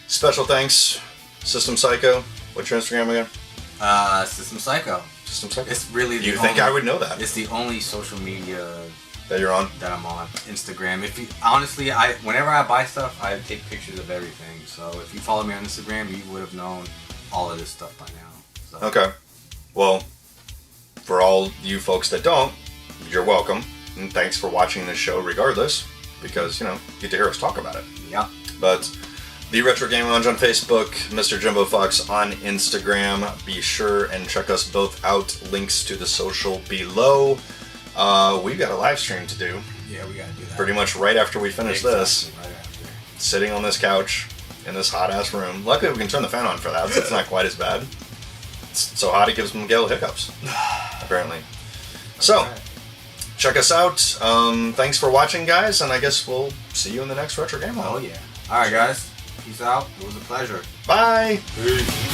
Special thanks, System Psycho. What's your Instagram again? System Psycho. System Psycho? It's really the You think I would know that? It's the only social media that you're on? That I'm on. Instagram. Honestly, whenever I buy stuff, I take pictures of everything. So if you follow me on Instagram, you would have known all of this stuff by now. So. Okay. Well, for all you folks that don't, you're welcome. And thanks for watching this show regardless, because, you get to hear us talk about it. Yeah. But the Retro Game Lounge on Facebook, Mr. Jimbo Fox on Instagram. Be sure and check us both out. Links to the social below. We've got a live stream to do. Yeah, we got to do that. Pretty much right after we finish this. Right after. Sitting on this couch in this hot-ass room. Luckily, we can turn the fan on for that, so it's not quite as bad. It's so hot it gives Miguel hiccups, apparently. So, check us out. Thanks for watching, guys, and I guess we'll see you in the next Retro Game Haul. Oh, yeah. All right, guys. Peace out. It was a pleasure. Bye. Peace.